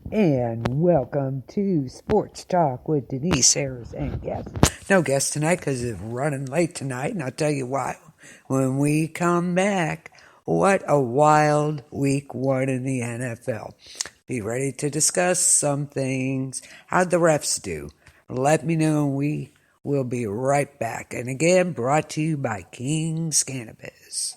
And welcome to Sports Talk with Denise, Harris, and guest. No guest tonight because it's running late tonight, and I'll tell you why. When we come back, what a wild week one in the NFL. Be ready to discuss some things. How'd the refs do? Let me know, and we will be right back. And again, brought to you by King's Cannabiz.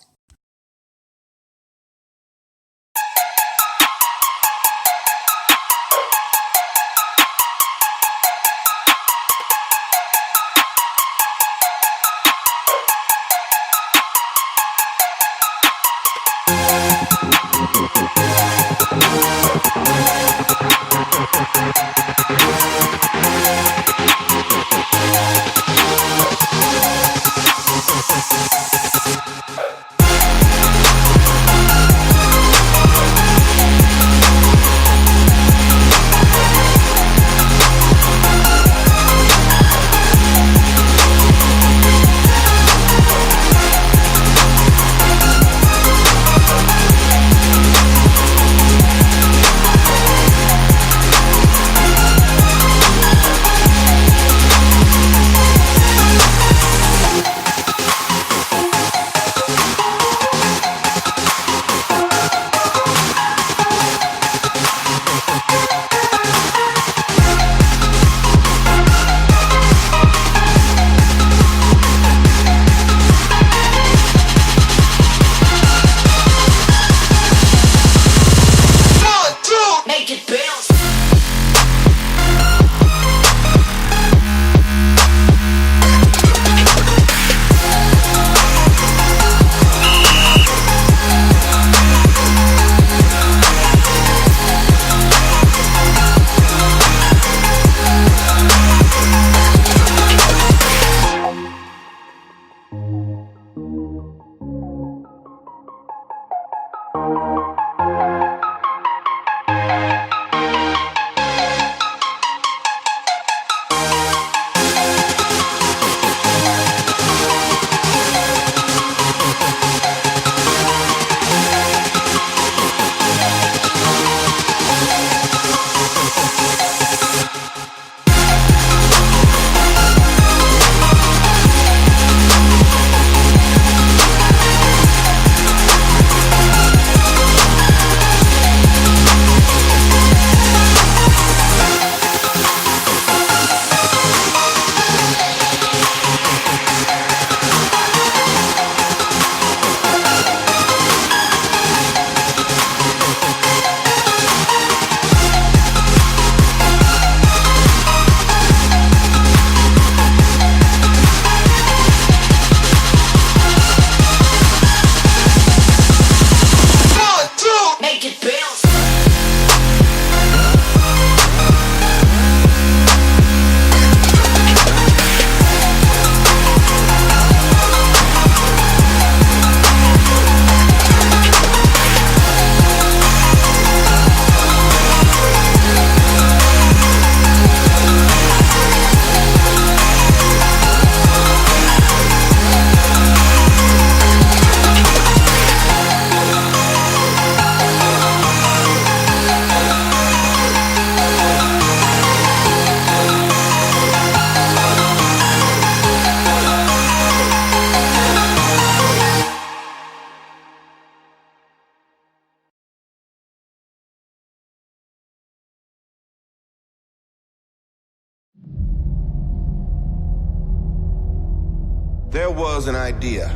There was an idea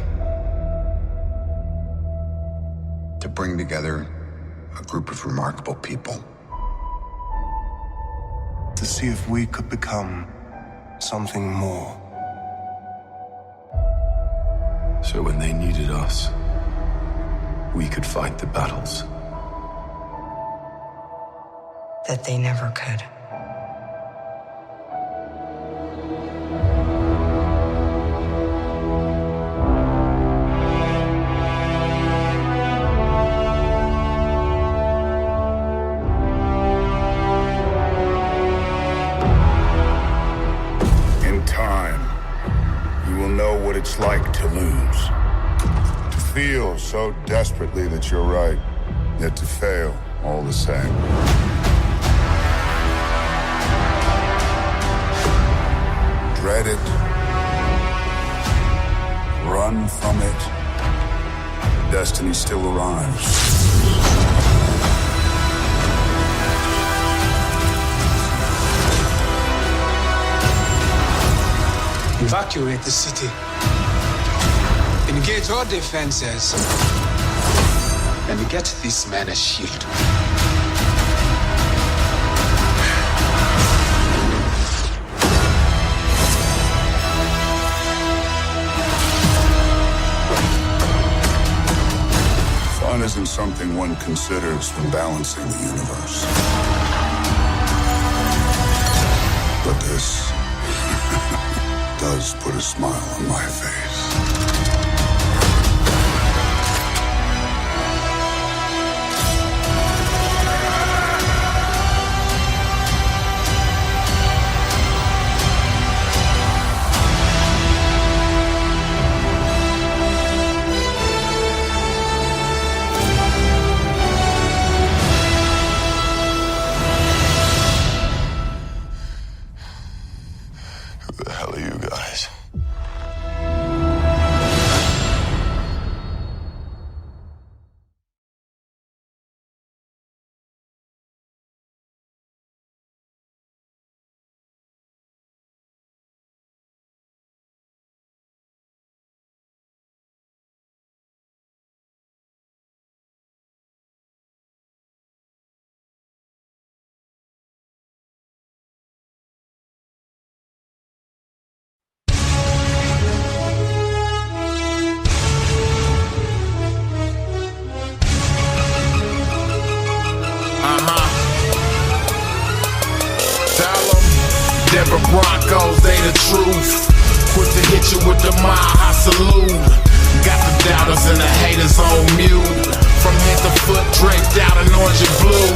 to bring together a group of remarkable people. To see if we could become something more. So when they needed us, we could fight the battles that they never could. It's like to lose. To feel so desperately that you're right, yet to fail all the same. dread it, run from it, destiny still arrives. Evacuate the city. Engage all defenses. And get this man a shield. Fun isn't something one considers when balancing the universe. But this does put a smile on my face. Who the hell are you guys? Denver Broncos, they the truth. Quick to hit you with the mile high salute. Got the doubters and the haters on mute. From head to foot, draped out in orange and blue.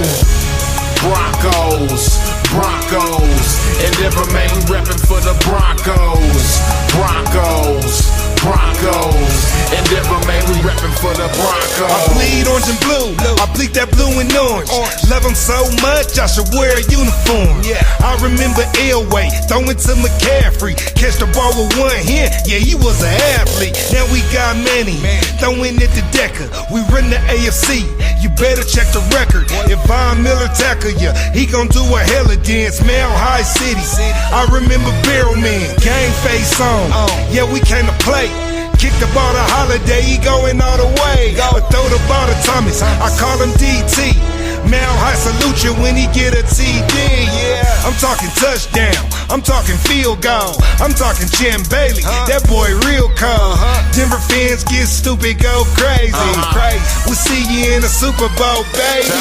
Broncos, Broncos, and Denver main reppin' for the Broncos. Broncos, Broncos, and Denver main we reppin' for the Broncos. I bleed orange and blue, I bleed that blue and orange. Love them so much, I should wear a uniform. I remember Elway throwing to McCaffrey, catch the ball with one hand, yeah, he was an athlete. Now we got Manny, throwing it to Decker. We run the AFC, you better check the record. If Von Miller tackle you, he gon' do a hella dance. Mile High City, I remember Barrelman, game face on. Yeah, we came to play. Kick the ball to Holiday, he going all the way. But throw the ball to Thomas, I call him DT. Mile High salute you when he get a TD, yeah. I'm talking touchdown, I'm talking field goal, I'm talking Jim Bailey, that boy real cold. Denver fans get stupid, go crazy. We'll see you in the Super Bowl, baby.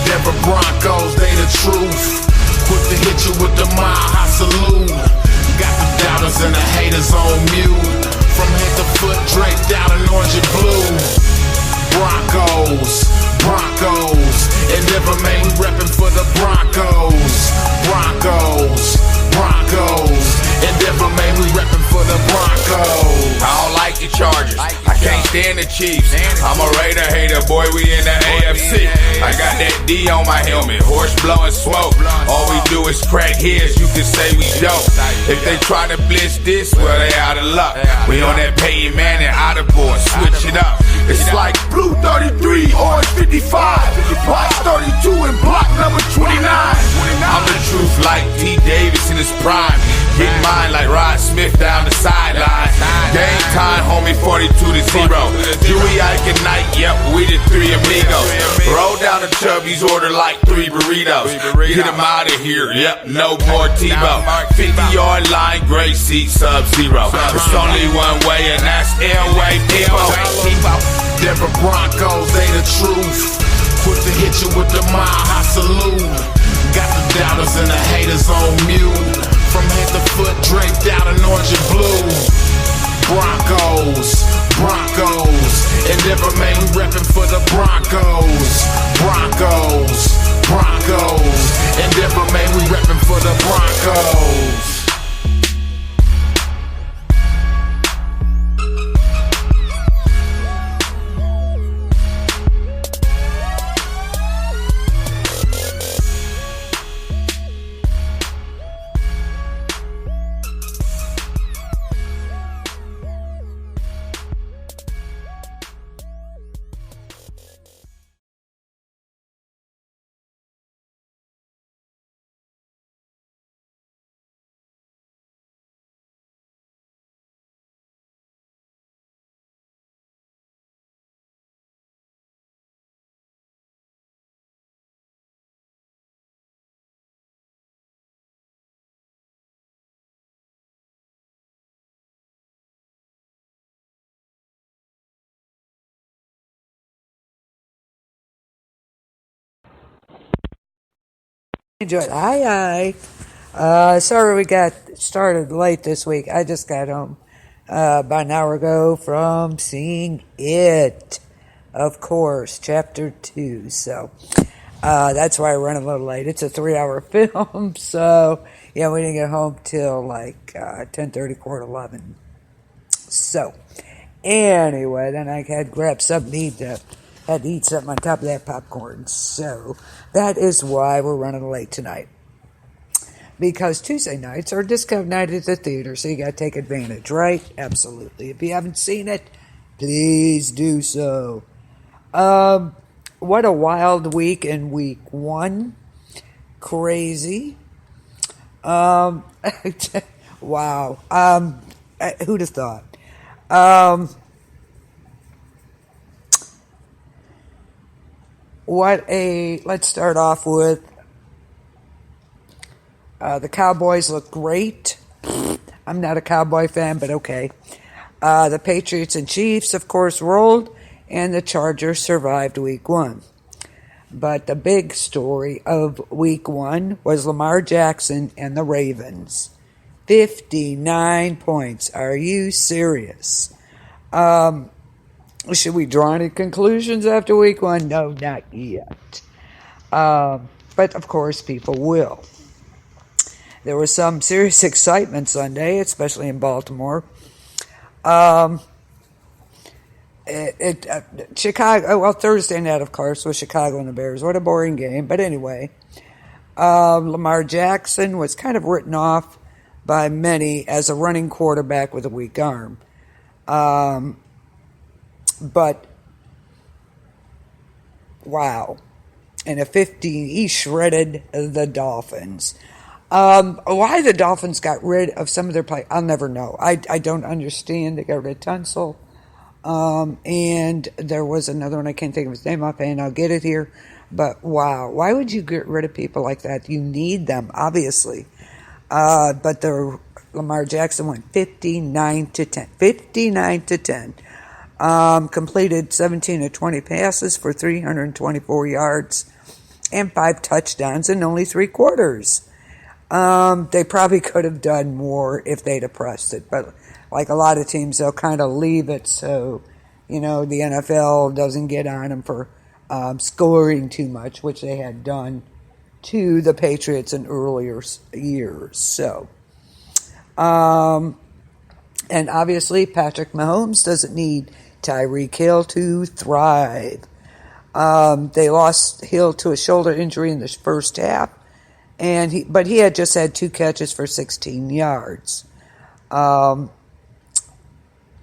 Denver Broncos, they the truth. Quick to hit you with the mile high salute. Got the doubters and the haters on mute. From head to foot, draped out in orange and blue. Broncos, Broncos, and Denver main reppin' for the Broncos. Broncos, Broncos, and Denver main we reppin' for the Broncos. I don't like the Chargers, I can't stand the Chiefs. I'm a Raider hater, boy, we in the AFC. I got that D on my helmet, horse blowing smoke. All we do is crack heads, you can say we don't. If they try to blitz this, well, they out of luck. We on that Peyton Manning out of board, switch it up. It's like blue 33, orange 55, box 32 and block number 29. I'm the truth like T. Davis in his prime. Get mine like Rod Smith down the sideline. Game time, homie, 42-0. Dewey, Ike, and Knight, yep, we the three amigos. Roll down the Chubbies, order like 3 burritos. Get them out of here, yep, no more Tebow. 50-yard line, gray seat, sub-zero. It's only one way, and that's Elway, P.O. Denver Broncos, they the truth. Quick to hit you with the mile high salute. Got the doubters and the haters on mute. From head to foot, draped out in orange and blue. Broncos, Broncos, and Denver main reppin' for the Broncos. Broncos, Broncos, and Denver main we reppin' for the Broncos. Enjoy it. Hi. Sorry we got started late this week. I just got home about an hour ago from seeing it. Of course, chapter 2. So that's why I run a little late. It's a 3-hour film. So, yeah, we didn't get home till like 10:30, 11. So, anyway, then I had grabbed something to eat. Had to eat something on top of that popcorn. So, that is why we're running late tonight. Because Tuesday nights are discount night at the theater, so you got to take advantage, right? Absolutely. If you haven't seen it, please do so. What a wild week in week 1. Crazy. Wow. Who'd have thought? Let's start off with the Cowboys look great. I'm not a Cowboy fan, but okay. The Patriots and Chiefs, of course, rolled, and the Chargers survived week 1. But the big story of week 1 was Lamar Jackson and the Ravens. 59 points. Are you serious? Should we draw any conclusions after week 1? No, not yet. But, of course, people will. There was some serious excitement Sunday, especially in Baltimore. Chicago, Thursday night, of course, was Chicago and the Bears. What a boring game. But anyway, Lamar Jackson was kind of written off by many as a running quarterback with a weak arm. But, wow. And he shredded the Dolphins. Why the Dolphins got rid of some of their play, I'll never know. I don't understand. They got rid of Tunsil. And there was another one, I can't think of his name offhand, I'll get it here. But wow, why would you get rid of people like that? You need them, obviously. But Lamar Jackson went 59 to 10. 59 to 10. Completed 17 of 20 passes for 324 yards and 5 touchdowns in only 3 quarters. They probably could have done more if they'd have pressed it, but like a lot of teams, they'll kind of leave it so, the NFL doesn't get on them for scoring too much, which they had done to the Patriots in earlier years. So, and obviously Patrick Mahomes doesn't need Tyreek Hill to thrive. They lost Hill to a shoulder injury in the first half. But he had just had 2 catches for 16 yards. But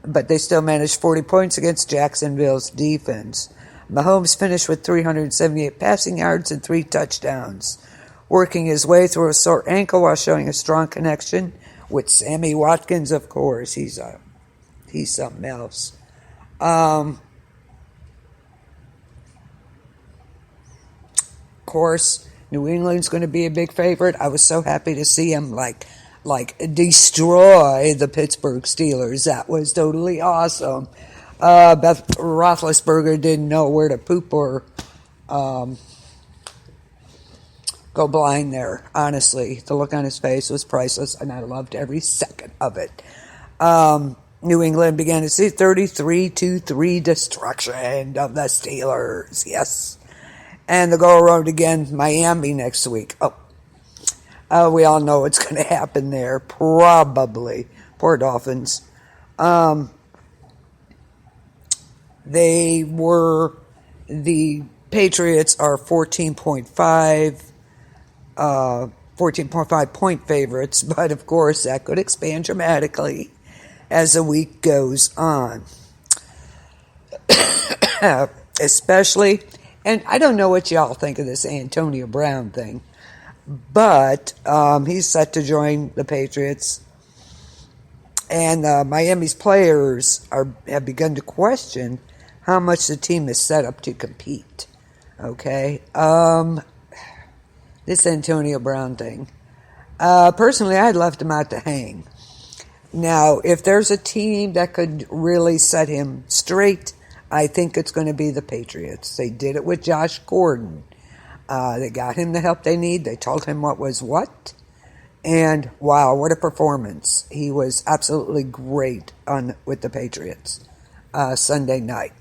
they still managed 40 points against Jacksonville's defense. Mahomes finished with 378 passing yards and 3 touchdowns, working his way through a sore ankle while showing a strong connection with Sammy Watkins, of course. He's something else. Of course, New England's going to be a big favorite. I was so happy to see him destroy the Pittsburgh Steelers. That was totally awesome. Beth Roethlisberger didn't know where to poop or go blind there. Honestly, the look on his face was priceless, and I loved every second of it. New England began to see 33-3 destruction of the Steelers. Yes. And the go around again, Miami next week. We all know what's going to happen there. Probably. Poor Dolphins. The Patriots are 14.5 point favorites, but of course that could expand dramatically as the week goes on. Especially, and I don't know what y'all think of this Antonio Brown thing, but he's set to join the Patriots, and Miami's players have begun to question how much the team is set up to compete. Okay, this Antonio Brown thing. Personally, I'd left him out to hang. Now, if there's a team that could really set him straight, I think it's going to be the Patriots. They did it with Josh Gordon. They got him the help they need. They told him what was what. And wow, what a performance. He was absolutely great with the Patriots Sunday night.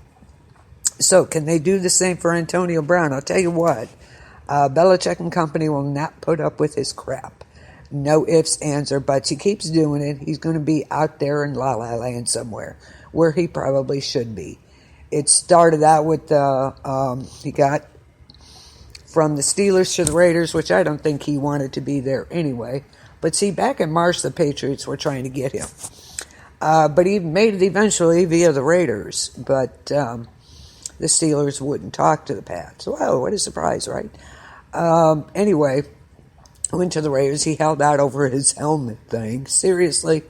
So can they do the same for Antonio Brown? I'll tell you what, Belichick and company will not put up with his crap. No ifs, ands, or buts. He keeps doing it. He's going to be out there in La La Land somewhere where he probably should be. It started out with he got from the Steelers to the Raiders, which I don't think he wanted to be there anyway. But see, back in March, the Patriots were trying to get him. But he made it eventually via the Raiders. But the Steelers wouldn't talk to the Pats. Wow, what a surprise, right? Anyway, went to the Raiders. He held out over his helmet thing. Seriously.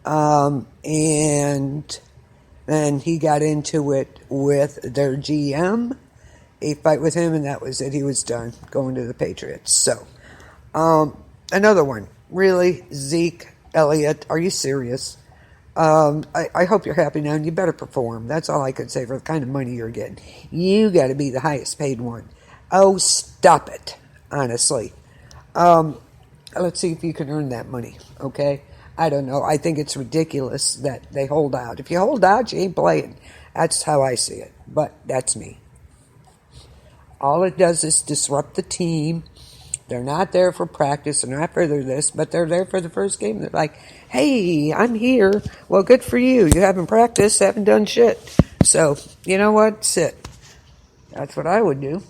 And then he got into it with their GM. A fight with him, and that was it. He was done going to the Patriots. So, another one. Really, Zeke Elliott, are you serious? I hope you're happy now, and you better perform. That's all I could say for the kind of money you're getting. You got to be the highest paid one. Oh, stop it, honestly. Let's see if you can earn that money, okay? I don't know. I think it's ridiculous that they hold out. If you hold out, you ain't playing. That's how I see it, but that's me. All it does is disrupt the team. They're not there for practice. They're not for this, but they're there for the first game. They're like, hey, I'm here. Well, good for you. You haven't practiced, haven't done shit. So, you know what? Sit. That's what I would do.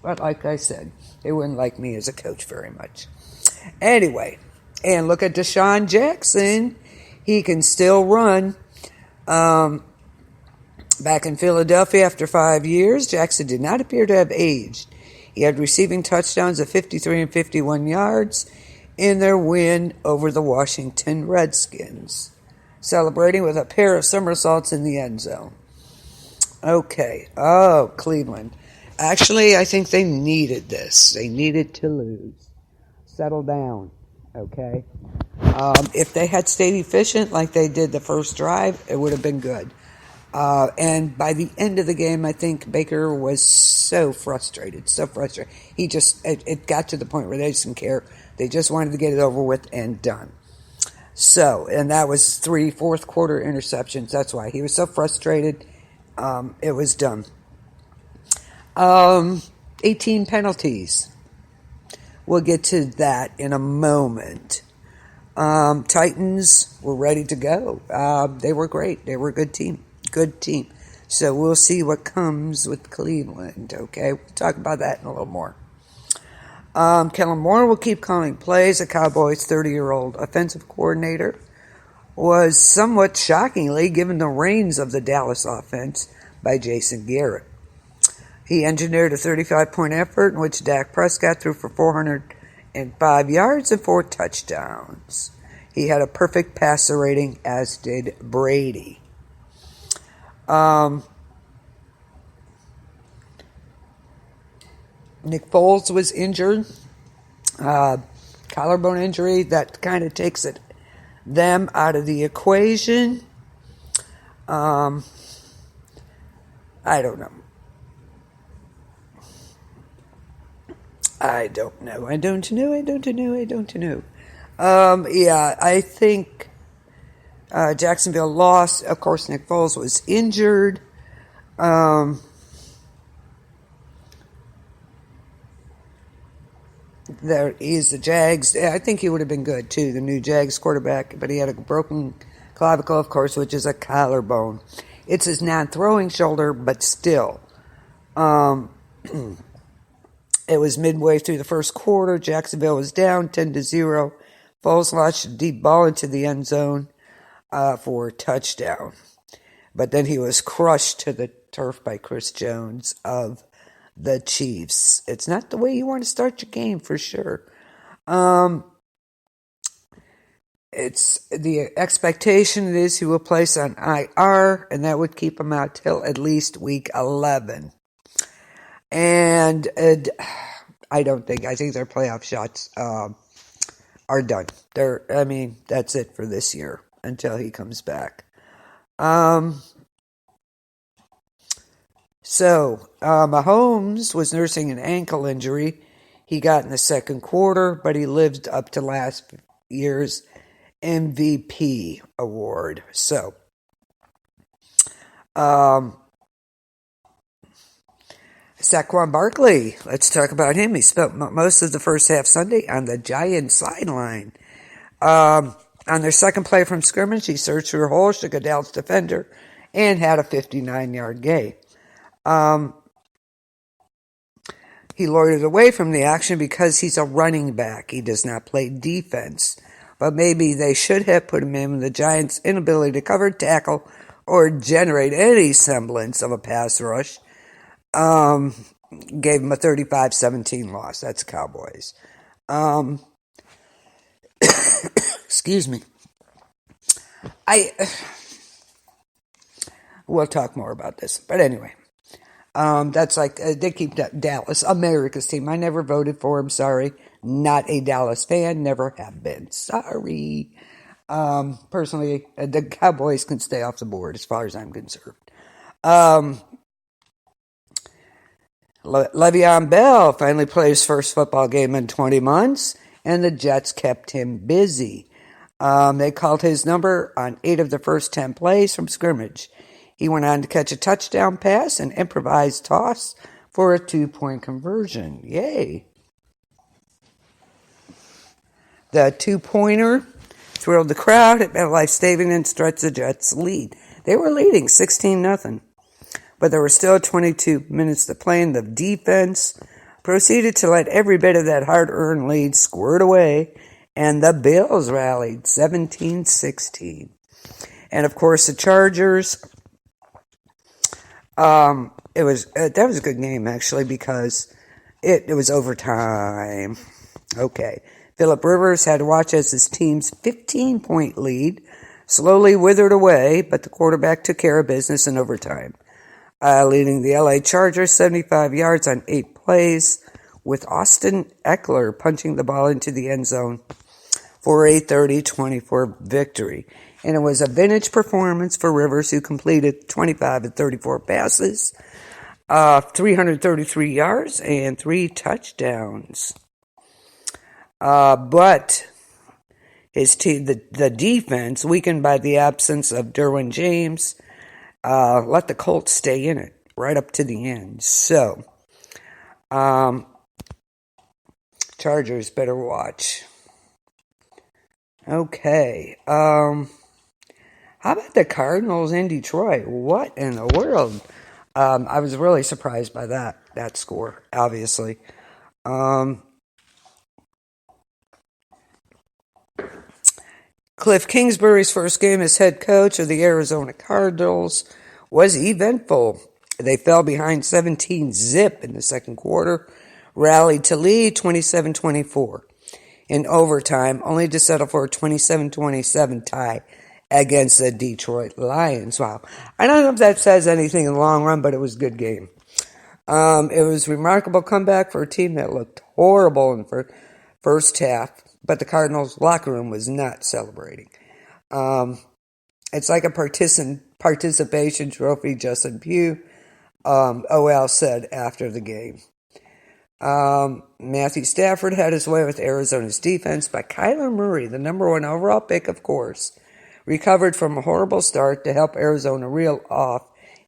But like I said, they wouldn't like me as a coach very much. Anyway, and look at Deshaun Jackson. He can still run. Back in Philadelphia after 5 years, Jackson did not appear to have aged. He had receiving touchdowns of 53 and 51 yards in their win over the Washington Redskins, celebrating with a pair of somersaults in the end zone. Okay. Oh, Cleveland. Actually, I think they needed this. They needed to lose. Settle down, okay? If they had stayed efficient like they did the first drive, it would have been good. And by the end of the game, I think Baker was so frustrated. It got to the point where they just didn't care. They just wanted to get it over with and done. So, and that was 3 fourth quarter interceptions. That's why he was so frustrated. It was done. 18 penalties. We'll get to that in a moment. Titans were ready to go. They were great. They were a good team. So we'll see what comes with Cleveland, okay? We'll talk about that in a little more. Kellen Moore will keep calling plays. The Cowboys' 30-year-old offensive coordinator was somewhat shockingly given the reins of the Dallas offense by Jason Garrett. He engineered a 35-point effort in which Dak Prescott threw for 405 yards and 4 touchdowns. He had a perfect passer rating, as did Brady. Nick Foles was injured. Collarbone injury, that kind of takes them out of the equation. I don't know. I don't know. Yeah, I think Jacksonville lost. Of course, Nick Foles was injured. There is the Jags. I think he would have been good, too, the new Jags quarterback. But he had a broken clavicle, of course, which is a collarbone. It's his non-throwing shoulder, but still. It was midway through the first quarter. Jacksonville was down 10-0. Foles launched a deep ball into the end zone for a touchdown. But then he was crushed to the turf by Chris Jones of the Chiefs. It's not the way you want to start your game, for sure. It's the expectation is he will place on IR, and that would keep him out till at least week 11. And I think their playoff shots are done. That's it for this year until he comes back. So, Mahomes was nursing an ankle injury he got in the second quarter, but he lived up to last year's MVP award. So, Saquon Barkley, let's talk about him. He spent most of the first half Sunday on the Giants sideline. On their second play from scrimmage, he searched through a hole, shook a Dallas defender, and had a 59-yard gain. He loitered away from the action because he's a running back. He does not play defense. But maybe they should have put him in. The Giants' inability to cover, tackle, or generate any semblance of a pass rush gave him a 35-17 loss. That's Cowboys. Excuse me. We'll talk more about this. But anyway. That's like, they keep Dallas, America's team. I never voted for him, sorry. Not a Dallas fan, never have been. Sorry. Personally, the Cowboys can stay off the board as far as I'm concerned. Le'Veon Bell finally played his first football game in 20 months, and the Jets kept him busy. They called his number on 8 of the first 10 plays from scrimmage. He went on to catch a touchdown pass and improvised toss for a 2-point conversion. Yay. The 2-pointer thrilled the crowd at MetLife Stadium and stretched the Jets' lead. They were leading 16-0, but there were still 22 minutes to play, and the defense proceeded to let every bit of that hard-earned lead squirt away, and the Bills rallied 17-16. And, of course, the Chargers... that was a good game, actually, because it was overtime. Okay. Phillip Rivers had to watch as his team's 15-point lead slowly withered away, but the quarterback took care of business in overtime, leading the LA Chargers 75 yards on 8 plays, with Austin Eckler punching the ball into the end zone for a 30-24 victory. And it was a vintage performance for Rivers, who completed 25 of 34 passes, 333 yards, and 3 touchdowns. But his team, the defense, weakened by the absence of Derwin James, let the Colts stay in it right up to the end. So, Chargers better watch. Okay. How about the Cardinals in Detroit? What in the world? I was really surprised by that score, obviously. Cliff Kingsbury's first game as head coach of the Arizona Cardinals was eventful. They fell behind 17-0 in the second quarter, rallied to lead 27-24 in overtime, only to settle for a 27-27 tie against the Detroit Lions. Wow. I don't know if that says anything in the long run, but it was a good game. It was a remarkable comeback for a team that looked horrible in the first half, but the Cardinals' locker room was not celebrating. It's like a participation trophy, Justin Pugh, OL said after the game. Matthew Stafford had his way with Arizona's defense, but Kyler Murray, the number 1 overall pick, of course, recovered from a horrible start to help Arizona reel off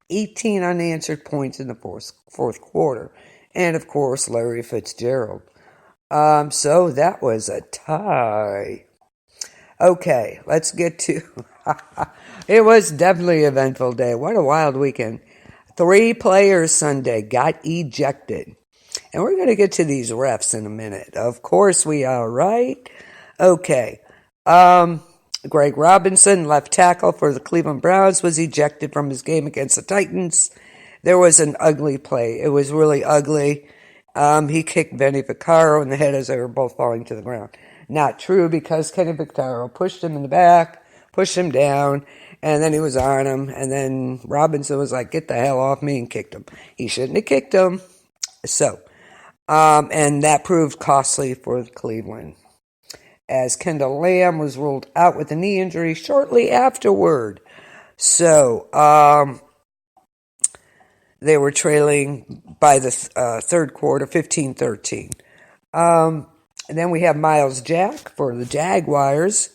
18 unanswered points in the fourth quarter. And, of course, Larry Fitzgerald. So that was a tie. Okay, let's get to... It was definitely an eventful day. What a wild weekend. 3 players Sunday got ejected. And we're going to get to these refs in a minute. Of course we are, right? Okay. Greg Robinson, left tackle for the Cleveland Browns, was ejected from his game against the Titans. There was an ugly play. It was really ugly. He kicked Benny Vaccaro in the head as they were both falling to the ground. Not true, because Kenny Vaccaro pushed him in the back, pushed him down, and then he was on him. And then Robinson was like, "Get the hell off me," and kicked him. He shouldn't have kicked him. So, and that proved costly for Cleveland, as Kendall Lamb was ruled out with a knee injury shortly afterward. So, They were trailing by the third quarter, 15-13. And then we have Miles Jack for the Jaguars.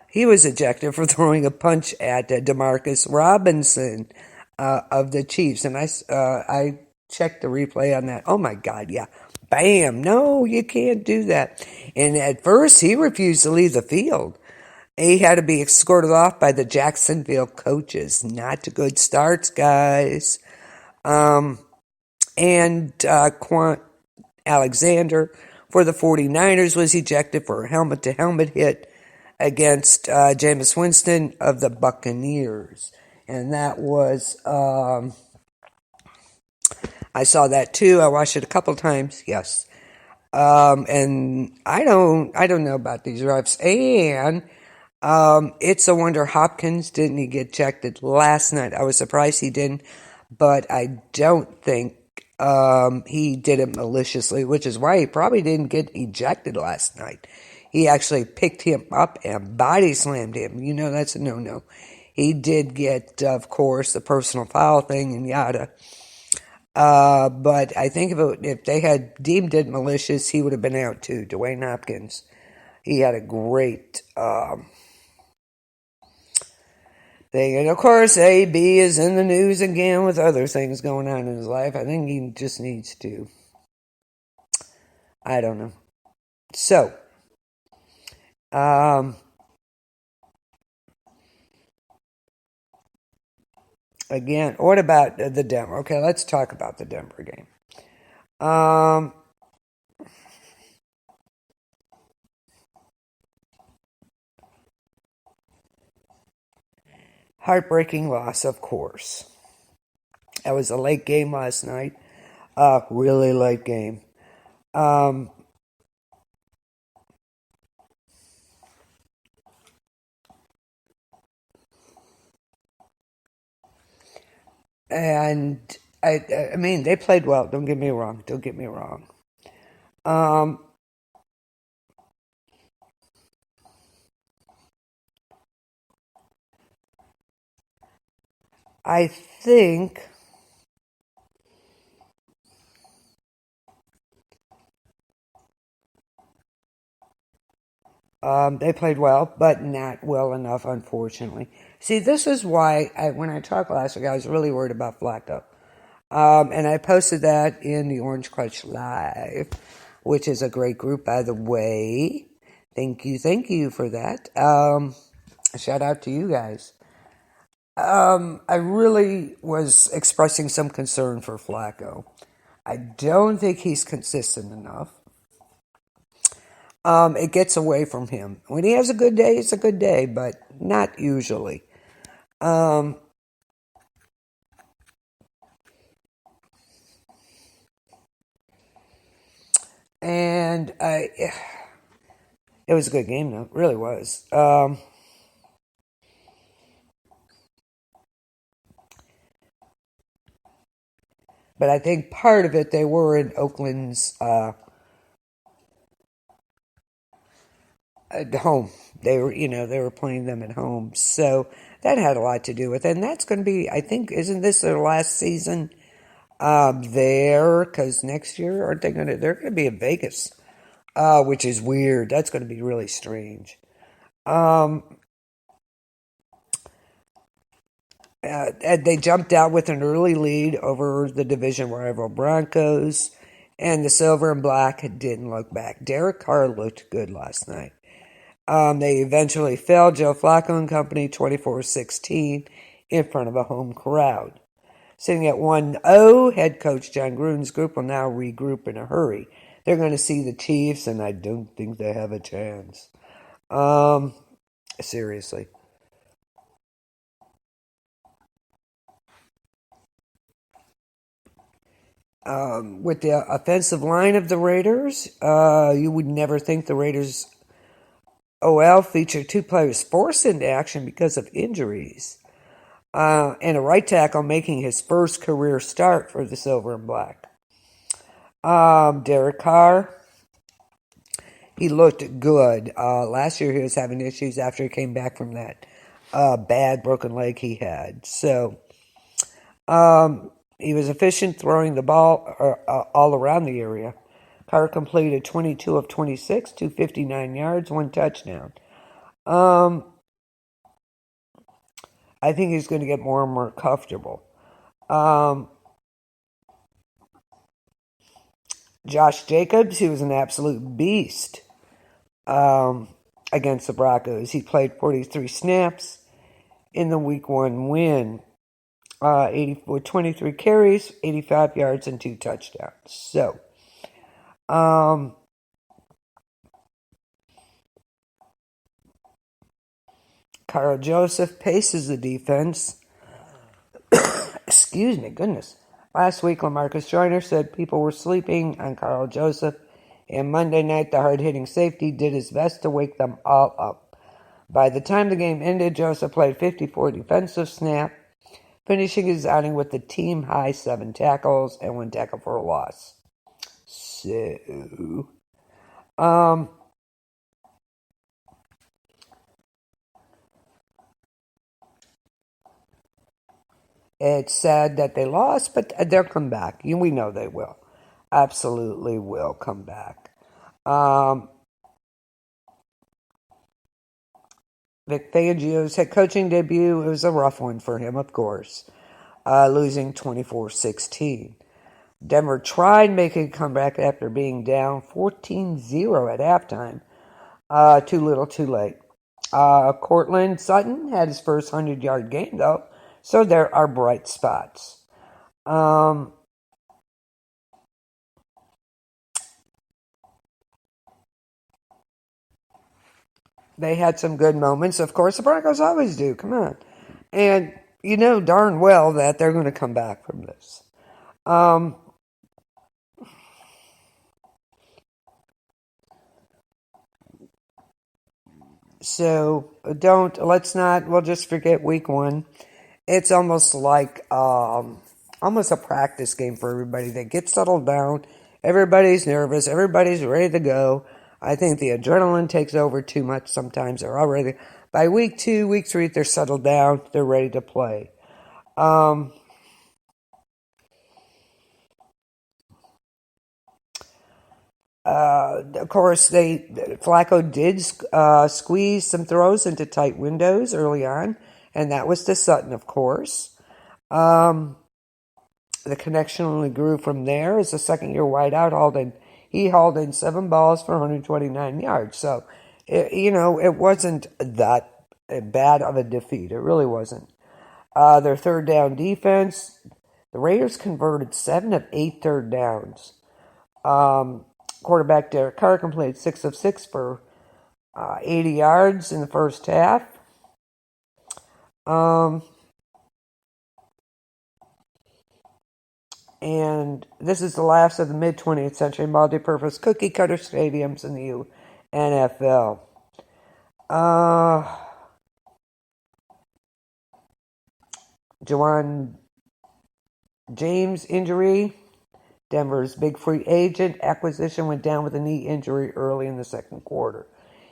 He was ejected for throwing a punch at Demarcus Robinson of the Chiefs. And I checked the replay on that. Oh, my God, yeah. Bam. No, you can't do that. And at first, he refused to leave the field. He had to be escorted off by the Jacksonville coaches. Not good starts, guys. And Quant Alexander for the 49ers was ejected for a helmet-to-helmet hit against Jameis Winston of the Buccaneers. And that was, I saw that too. I watched it a couple times, yes. And I don't know about these refs. And it's a wonder Hopkins didn't he get ejected last night. I was surprised he didn't, but I don't think he did it maliciously, which is why he probably didn't get ejected last night. He actually picked him up and body slammed him. You know, that's a no-no. He did get, of course, the personal foul thing and yada. But I think if they had deemed it malicious, he would have been out too. Dwayne Hopkins. He had a great thing. And of course, AB is in the news again with other things going on in his life. I think he just needs to. I don't know. So, again, what about the Denver? Okay, let's talk about the Denver game. Heartbreaking loss, of course. That was a late game last night. Really late game. And I mean, they played well. Don't get me wrong. I think they played well, but not well enough, unfortunately. See, this is why when I talked last week, I was really worried about Flacco. And I posted that in the Orange Clutch Live, which is a great group, by the way. Thank you for that. Shout out to you guys. I really was expressing some concern for Flacco. I don't think he's consistent enough. It gets away from him. When he has a good day, it's a good day, but not usually. And it was a good game, though. It really was. But I think part of it, they were in Oakland's at home. They were playing them at home. So that had a lot to do with it. And that's going to be, I think, isn't this their last season there? Because next year, they're going to be in Vegas, which is weird. That's going to be really strange. They jumped out with an early lead over the division rival Broncos, and the silver and black didn't look back. Derek Carr looked good last night. They eventually fell Joe Flacco and company 24-16 in front of a home crowd. Sitting at 1-0, head coach John Gruden's group will now regroup in a hurry. They're going to see the Chiefs, and I don't think they have a chance. Seriously. With the offensive line of the Raiders, you would never think the Raiders OL featured two players forced into action because of injuries, and a right tackle making his first career start for the Silver and Black. Derek Carr, he looked good. Last year he was having issues after he came back from that bad broken leg he had. So, He was efficient throwing the ball all around the area. Carr completed 22 of 26, 259 yards, 1 touchdown. I think he's going to get more and more comfortable. Josh Jacobs, he was an absolute beast against the Broncos. He played 43 snaps in the Week 1 win. 23 carries, 85 yards, and 2 touchdowns. So, Carl Joseph paces the defense. Excuse me, goodness. Last week, LaMarcus Joyner said people were sleeping on Carl Joseph, and Monday night, the hard-hitting safety did his best to wake them all up. By the time the game ended, Joseph played 54 defensive snaps, finishing his outing with the team-high 7 tackles and 1 tackle for a loss. So, it's sad that they lost, but they'll come back. We know they will. Absolutely will come back. Vic Fangio's head coaching debut, it was a rough one for him, of course, losing 24-16. Denver tried making a comeback after being down 14-0 at halftime. Too little, too late. Cortland Sutton had his first 100-yard game, though, so there are bright spots. They had some good moments. Of course, the Broncos always do. Come on. And you know darn well that they're going to come back from this. So we'll just forget Week 1. It's almost like almost a practice game for everybody. They get settled down. Everybody's nervous. Everybody's ready to go. I think the adrenaline takes over too much sometimes. They're already, by Week 2, Week 3, they're settled down. They're ready to play. Of course, Flacco did squeeze some throws into tight windows early on, and that was to Sutton, of course. The connection only grew from there as the second-year wideout he hauled in 7 balls for 129 yards. So, it wasn't that bad of a defeat. It really wasn't. Their third down defense, the Raiders converted 7 of 8 third downs. Quarterback Derek Carr completed 6 of 6 for 80 yards in the first half. And this is the last of the mid-20th century multi-purpose cookie-cutter stadiums in the NFL. Jawan James injury. Denver's big free agent acquisition went down with a knee injury early in the second quarter.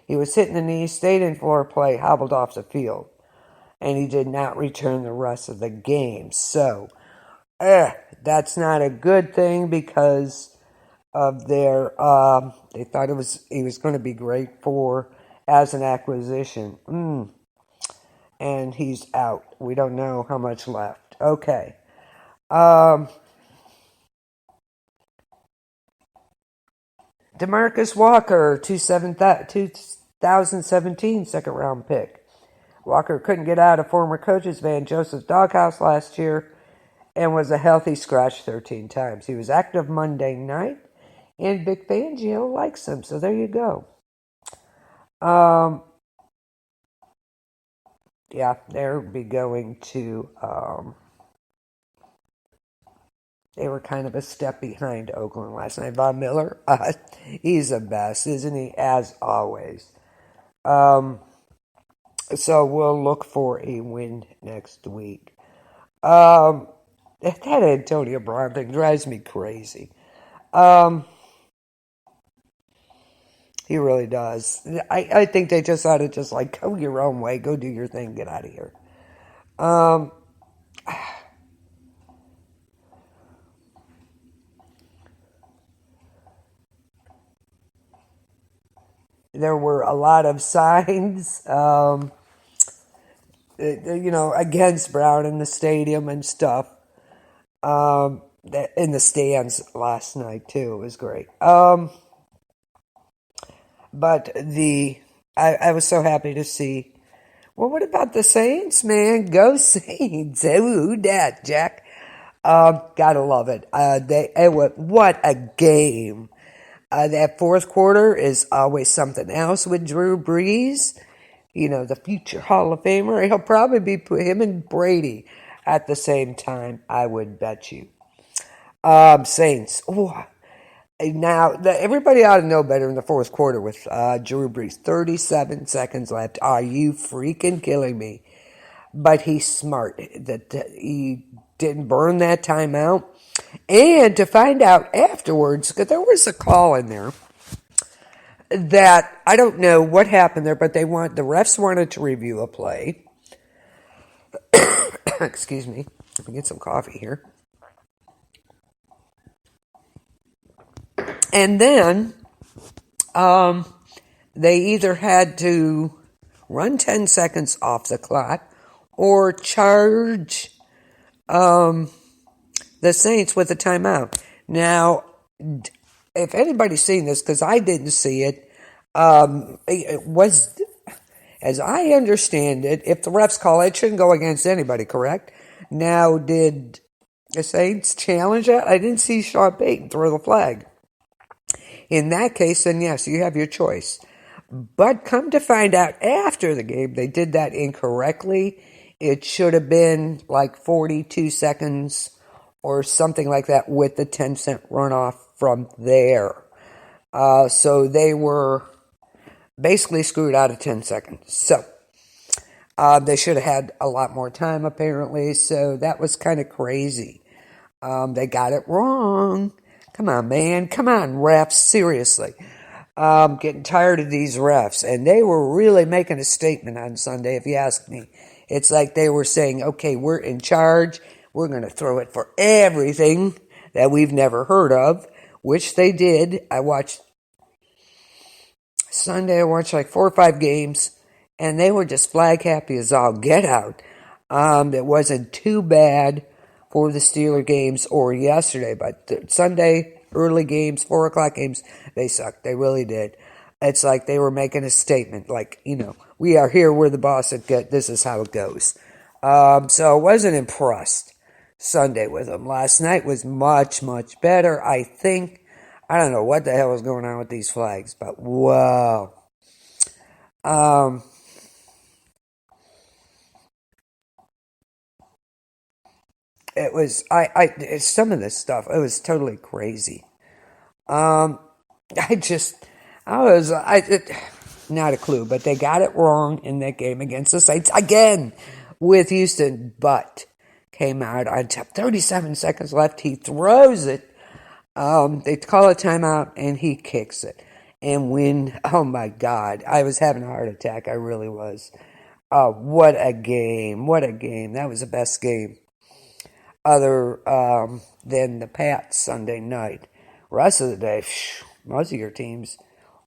He was hit in the knee, stayed in for play, hobbled off the field, and he did not return the rest of the game. So, that's not a good thing because of their. They thought he was going to be great as an acquisition, and he's out. We don't know how much left. Okay. DeMarcus Walker, 2017 second-round pick. Walker couldn't get out of former coach's Van Joseph's doghouse last year and was a healthy scratch 13 times. He was active Monday night, and Vic Fangio likes him, so there you go. Yeah, they'll be going to... They were kind of a step behind Oakland last night. Von Miller, he's the best, isn't he? As always. So we'll look for a win next week. That Antonio Brown thing drives me crazy. He really does. I think they just ought to just go your own way, go do your thing, get out of here. there were a lot of signs, against Brown in the stadium and stuff. In the stands last night too. It was great. But I was so happy to see. Well, what about the Saints, man? Go Saints! Who dat, Jack? Gotta love it. What a game! That fourth quarter is always something else with Drew Brees. The future Hall of Famer. He'll probably be him and Brady at the same time, I would bet you. Saints. Oh, now, everybody ought to know better in the fourth quarter with Drew Brees. 37 seconds left. Are you freaking killing me? But he's smart. That he didn't burn that timeout. And to find out afterwards, because there was a call in there that I don't know what happened there, but the refs wanted to review a play. Excuse me. Let me get some coffee here. And then they either had to run 10 seconds off the clock or charge the Saints with a timeout. Now, if anybody's seen this, because I didn't see it, it was, as I understand it, if the refs call it, shouldn't go against anybody, correct? Now, did the Saints challenge that? I didn't see Sean Payton throw the flag. In that case, then yes, you have your choice. But come to find out after the game, they did that incorrectly. It should have been like 42 seconds or something like that with the 10-cent runoff from there. So they were basically screwed out of 10 seconds. So they should have had a lot more time apparently. So that was kind of crazy. They got it wrong. Come on, man. Come on, refs. Seriously. Getting tired of these refs. And they were really making a statement on Sunday, if you ask me. It's like they were saying, okay, we're in charge. We're going to throw it for everything that we've never heard of, which they did. Sunday, I watched like 4 or 5 games, and they were just flag happy as all get out. It wasn't too bad for the Steeler games or yesterday, but the Sunday early games, 4 o'clock games, they sucked. They really did. It's like they were making a statement, like, we are here, we're the boss, this is how it goes. So I wasn't impressed Sunday with them. Last night was much, much better, I think. I don't know what the hell was going on with these flags, but wow. It was, some of this stuff, it was totally crazy. Not a clue, but they got it wrong in that game against the Saints again with Houston, but came out on top. 37 seconds left. He throws it. They call a timeout and he kicks it and win. Oh my God. I was having a heart attack. I really was. What a game. What a game. That was the best game. Other than the Pats Sunday night. Rest of the day, most of your teams,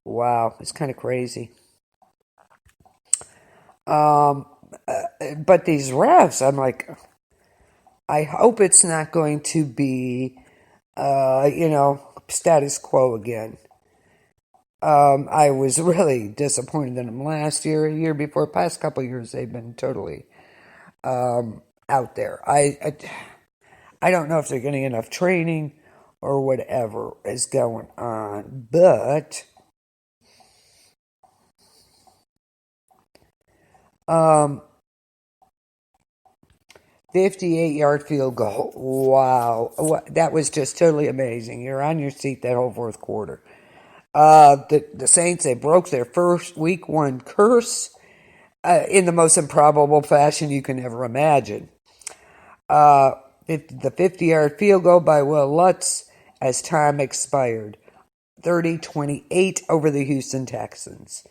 wow, it's kind of crazy. But these refs, I'm like, I hope it's not going to be, status quo again. I was really disappointed in them last year, a year before, past couple of years, they've been totally out there. I don't know if they're getting enough training or whatever is going on, but 58-yard field goal. Wow. That was just totally amazing. You're on your seat that whole fourth quarter. The Saints, they broke their first week 1 curse in the most improbable fashion you can ever imagine. The 50-yard field goal by Will Lutz as time expired. 30-28 over the Houston Texans.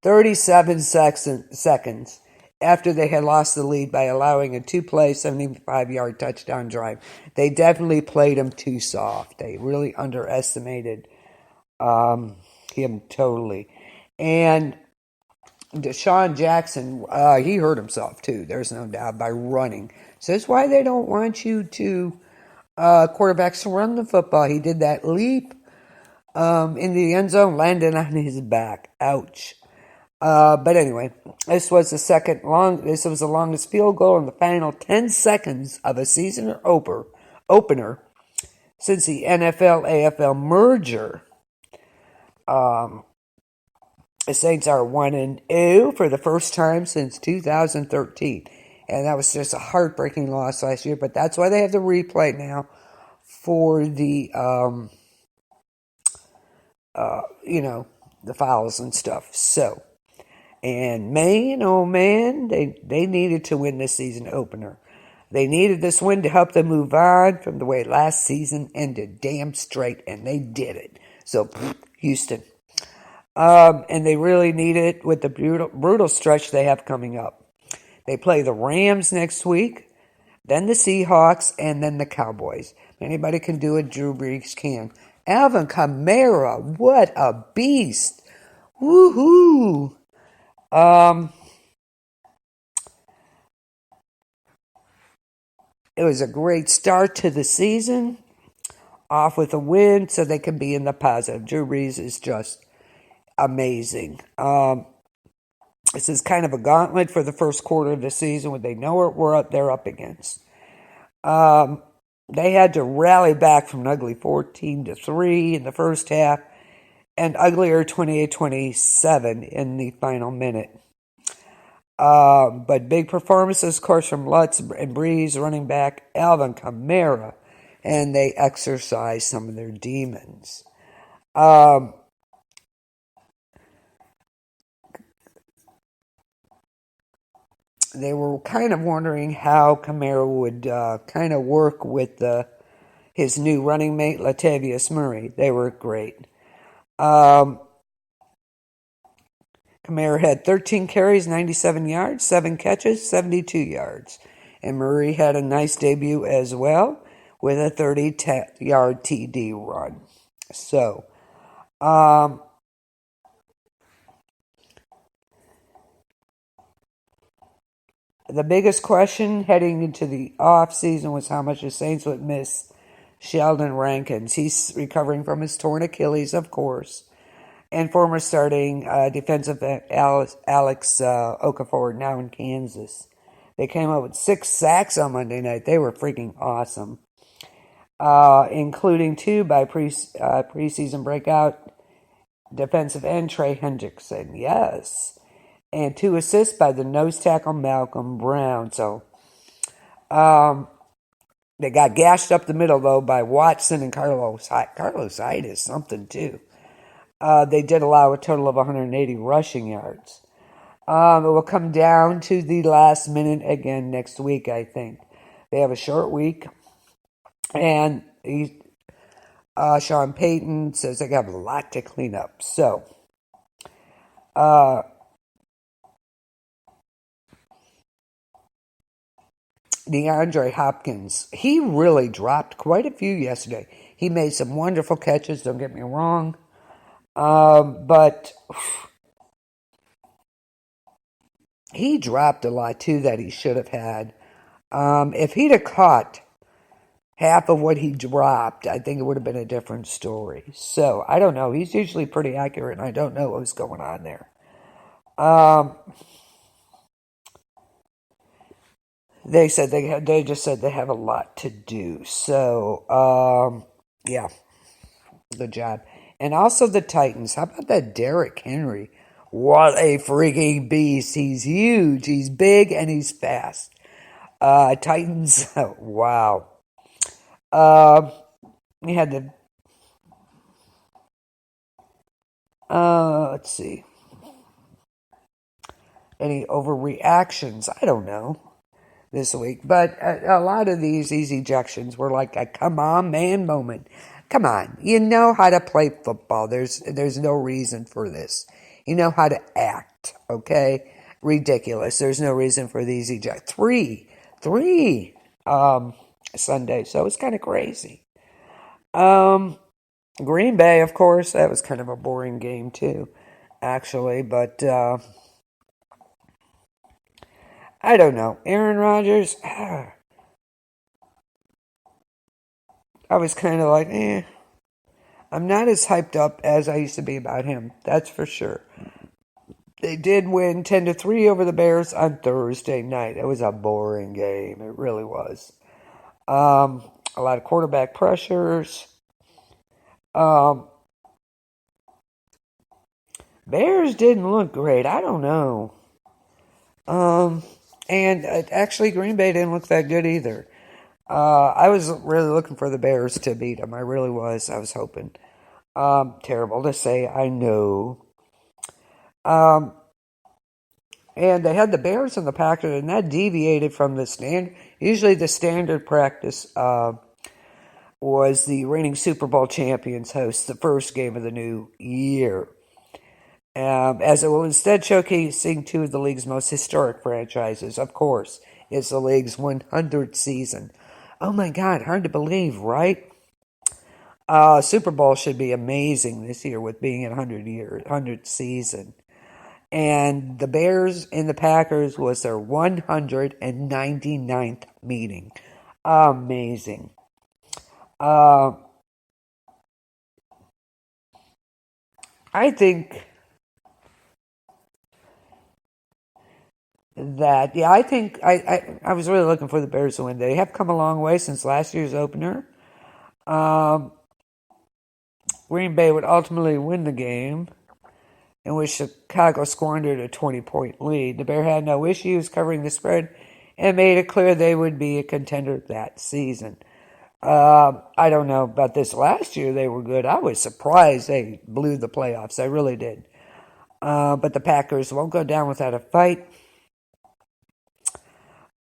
37 seconds after they had lost the lead by allowing a 2-play, 75-yard touchdown drive. They definitely played him too soft. They really underestimated him totally. And Deshaun Jackson, he hurt himself too, there's no doubt, by running. So that's why they don't want you to quarterbacks to run the football. He did that leap in the end zone, landed on his back. Ouch. But anyway, this was the longest field goal in the final 10 seconds of a season opener since the NFL-AFL merger. The Saints are 1-0 for the first time since 2013. And that was just a heartbreaking loss last year. But that's why they have the replay now for the, the fouls and stuff. So, and man, oh man, they needed to win this season opener. They needed this win to help them move on from the way last season ended. Damn straight. And they did it. So, Houston. And they really need it with the brutal stretch they have coming up. They play the Rams next week, then the Seahawks, and then the Cowboys. If anybody can do it, Drew Brees can. Alvin Kamara, what a beast. Woohoo. It was a great start to the season. Off with a win so they can be in the positive. Drew Brees is just amazing. This is kind of a gauntlet for the first quarter of the season when they know what they're up against. They had to rally back from an ugly 14-3 in the first half and uglier 28-27 in the final minute. But big performances, of course, from Lutz and Breeze, running back Alvin Kamara, and they exercised some of their demons. They were kind of wondering how Kamara would kind of work with his new running mate, Latavius Murray. They were great. Kamara had 13 carries, 97 yards, 7 catches, 72 yards. And Murray had a nice debut as well with a 30-yard TD run. So, the biggest question heading into the offseason was how much the Saints would miss Sheldon Rankins. He's recovering from his torn Achilles, of course. And former starting defensive Alex Okafor, now in Kansas. They came up with 6 sacks on Monday night. They were freaking awesome. Including 2 by preseason breakout defensive end Trey Hendrickson. Yes. And 2 assists by the nose tackle Malcolm Brown. So, they got gashed up the middle, though, by Watson and Carlos Hyde. Carlos Hyde is something, too. They did allow a total of 180 rushing yards. It will come down to the last minute again next week, I think. They have a short week. And Sean Payton says they got a lot to clean up. So, DeAndre Hopkins, he really dropped quite a few yesterday. He made some wonderful catches, don't get me wrong. But he dropped a lot, too, that he should have had. If he'd have caught half of what he dropped, I think it would have been a different story. So, I don't know. He's usually pretty accurate, and I don't know what was going on there. They just said they have a lot to do. So, yeah, good job. And also the Titans. How about that Derrick Henry? What a freaking beast. He's huge, he's big, and he's fast. Titans, wow. We had the, let's see. Any overreactions? I don't know. This week, but a lot of these ejections were like a come on man moment. Come on, you know how to play football. There's no reason for this. You know how to act, okay? Ridiculous. There's no reason for these ejections. Three Sunday, so it's kind of crazy. Green Bay, of course, that was kind of a boring game too. actually, but I don't know. Aaron Rodgers, I was kind of like, I'm not as hyped up as I used to be about him. That's for sure. They did win 10-3 over the Bears on Thursday night. It was a boring game. It really was. A lot of quarterback pressures. Bears didn't look great. I don't know. And actually, Green Bay didn't look that good either. I was really looking for the Bears to beat them. I really was. I was hoping. Terrible to say, I know. And they had the Bears and the Packers, and that deviated from the standard. Usually the standard practice was the reigning Super Bowl champions host the first game of the new year. As it will instead showcasing two of the league's most historic franchises. Of course, it's the league's 100th season. Oh my God, hard to believe, right? Super Bowl should be amazing this year with being in 100th season. And the Bears and the Packers was their 199th meeting. Amazing. I think that, I was really looking for the Bears to win. They have come a long way since last year's opener. Green Bay would ultimately win the game, in which Chicago squandered a 20-point lead. The Bears had no issues covering the spread and made it clear they would be a contender that season. I don't know about this last year. They were good. I was surprised they blew the playoffs. I really did. But the Packers won't go down without a fight.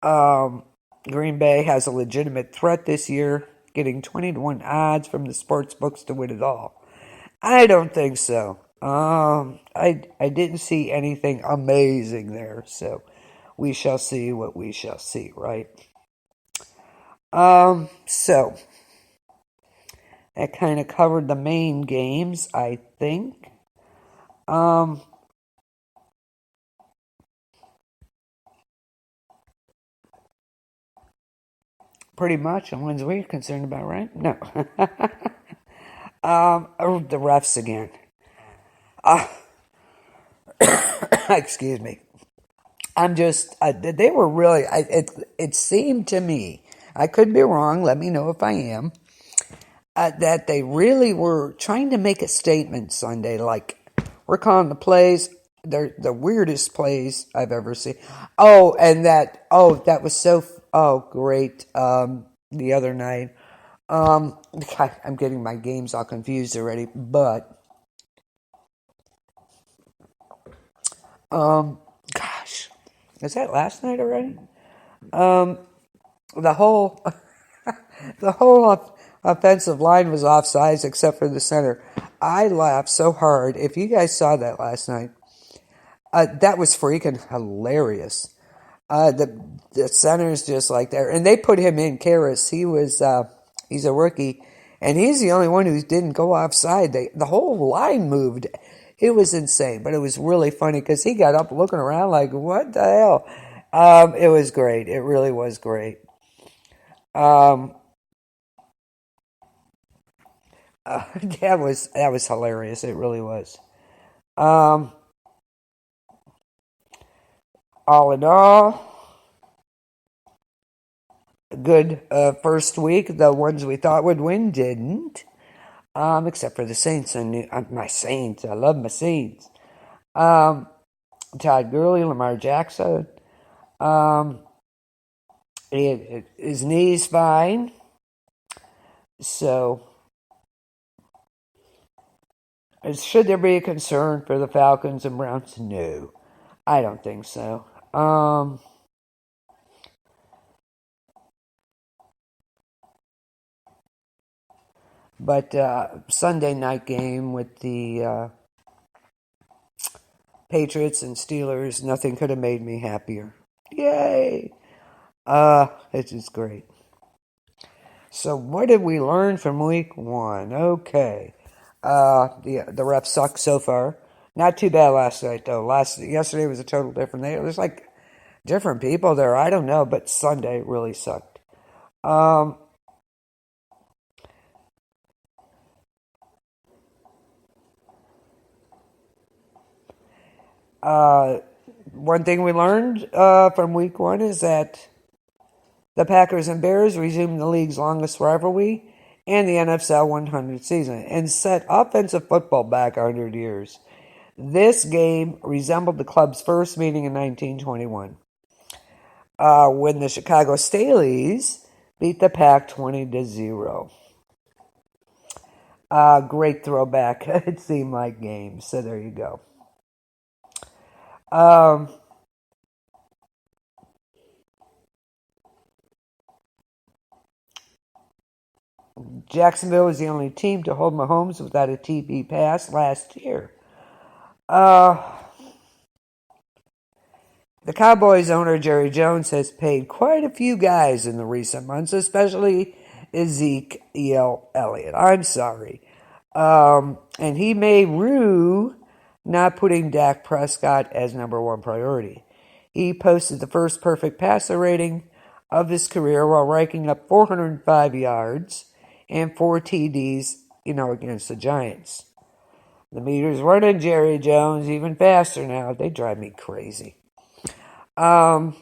Green Bay has a legitimate threat this year, getting 20-1 odds from the sports books to win it all. I don't think so. I didn't see anything amazing there, so we shall see what we shall see, right? So that kind of covered the main games, I think. Pretty much the ones we're concerned about, right? No. The refs again. Excuse me. I'm just, they were really, it seemed to me, I could be wrong, let me know if I am, that they really were trying to make a statement Sunday, like, we're calling the plays, they're the weirdest plays I've ever seen. That was so, great, the other night. I'm getting my games all confused already, but, gosh, is that last night already? The whole offensive line was offsides except for the center. I laughed so hard. If you guys saw that last night, that was freaking hilarious. The center's just like there, and they put him in. Karras, he's a rookie, and he's the only one who didn't go offside. The whole line moved. It was insane, but it was really funny because he got up looking around like, what the hell? It was great. It really was great. That was hilarious. It really was. All in all, a good first week. The ones we thought would win didn't. Except for the Saints. My Saints. I love my Saints. Todd Gurley, Lamar Jackson. His knee's fine. So, should there be a concern for the Falcons and Browns? No, I don't think so. But Sunday night game with the Patriots and Steelers, nothing could have made me happier. Yay! It's just great. So what did we learn from week one? Okay. The refs suck so far. Not too bad last night, though. Yesterday was a total different day. There's like different people there. I don't know, but Sunday really sucked. One thing we learned from week 1 is that the Packers and Bears resumed the league's longest rivalry and the NFL 100th season and set offensive football back 100 years. This game resembled the club's first meeting in 1921 when the Chicago Staleys beat the Pack 20-0. Great throwback, it seemed like game. So there you go. Jacksonville was the only team to hold Mahomes without a TB pass last year. The Cowboys owner Jerry Jones has paid quite a few guys in the recent months, especially Ezekiel Elliott. I'm sorry. And he may rue not putting Dak Prescott as number 1 priority. He posted the first perfect passer rating of his career while raking up 405 yards and 4 TDs, against the Giants. The meter's running Jerry Jones even faster now. They drive me crazy. Melvin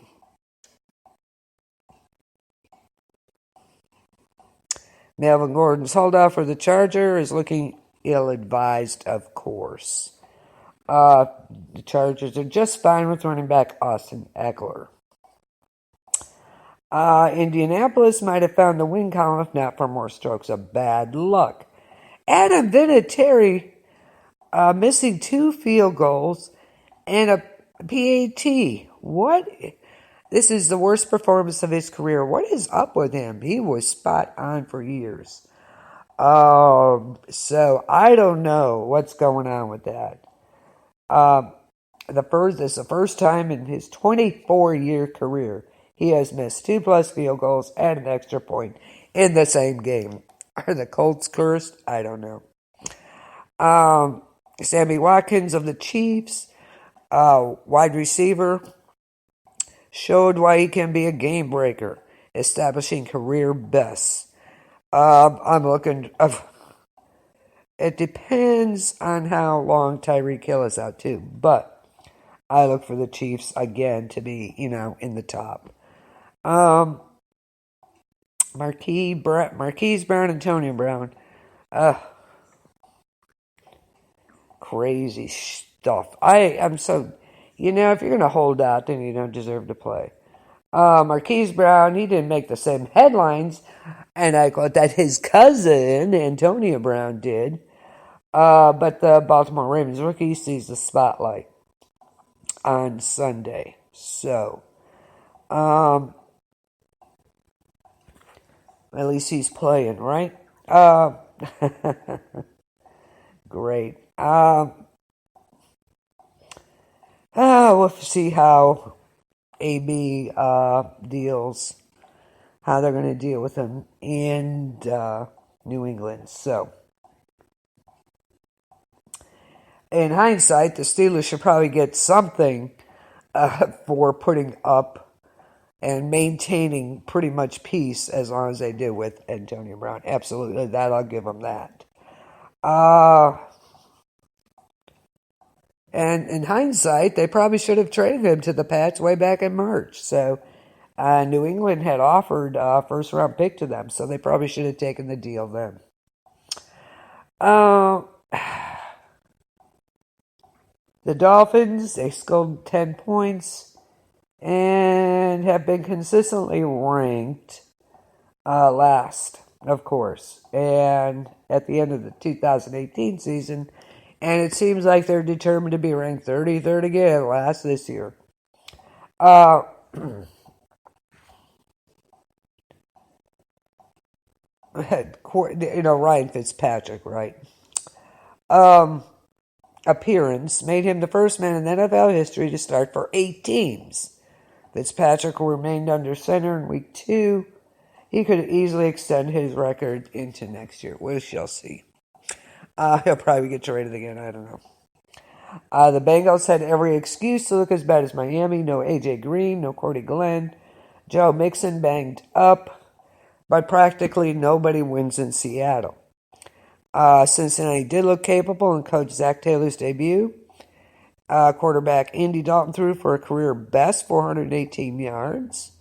Gordon's holdout for the Charger is looking ill-advised, of course. The Chargers are just fine with running back Austin Eckler. Indianapolis might have found the win column if not for more strokes of bad luck. Adam Vinatieri missing 2 field goals and a PAT. What? This is the worst performance of his career. What is up with him? He was spot on for years. So I don't know what's going on with that. This is the first time in his 24-year career he has missed 2+ field goals and an extra point in the same game. Are the Colts cursed? I don't know. Sammy Watkins of the Chiefs, wide receiver, showed why he can be a game breaker, establishing career bests. I'm looking. It depends on how long Tyreek Hill is out too, but I look for the Chiefs again to be, in the top. Marquise Brown, Antonio Brown. Crazy stuff. I'm so, if you're going to hold out, then you don't deserve to play. Marquise Brown, he didn't make the same headlines, and I thought that his cousin, Antonio Brown, did. But the Baltimore Ravens rookie sees the spotlight on Sunday. So, at least he's playing, right? Great. We'll see how AB deals, how they're going to deal with him in New England. So, in hindsight, the Steelers should probably get something for putting up and maintaining pretty much peace as long as they did with Antonio Brown. Absolutely, that I'll give them that. And in hindsight, they probably should have traded him to the Pats way back in March. So New England had offered a first-round pick to them, so they probably should have taken the deal then. The Dolphins, they scored 10 points and have been consistently ranked last, of course, and at the end of the 2018 season, and it seems like they're determined to be ranked 33rd again, last this year. Ryan Fitzpatrick, right? Appearance made him the first man in NFL history to start for 8 teams. Fitzpatrick remained under center in week 2. He could easily extend his record into next year. We shall see. He'll probably get traded again. I don't know. The Bengals had every excuse to look as bad as Miami. No A.J. Green, no Cordy Glenn. Joe Mixon banged up. But practically nobody wins in Seattle. Cincinnati did look capable in Coach Zach Taylor's debut. Quarterback Andy Dalton threw for a career best 418 yards.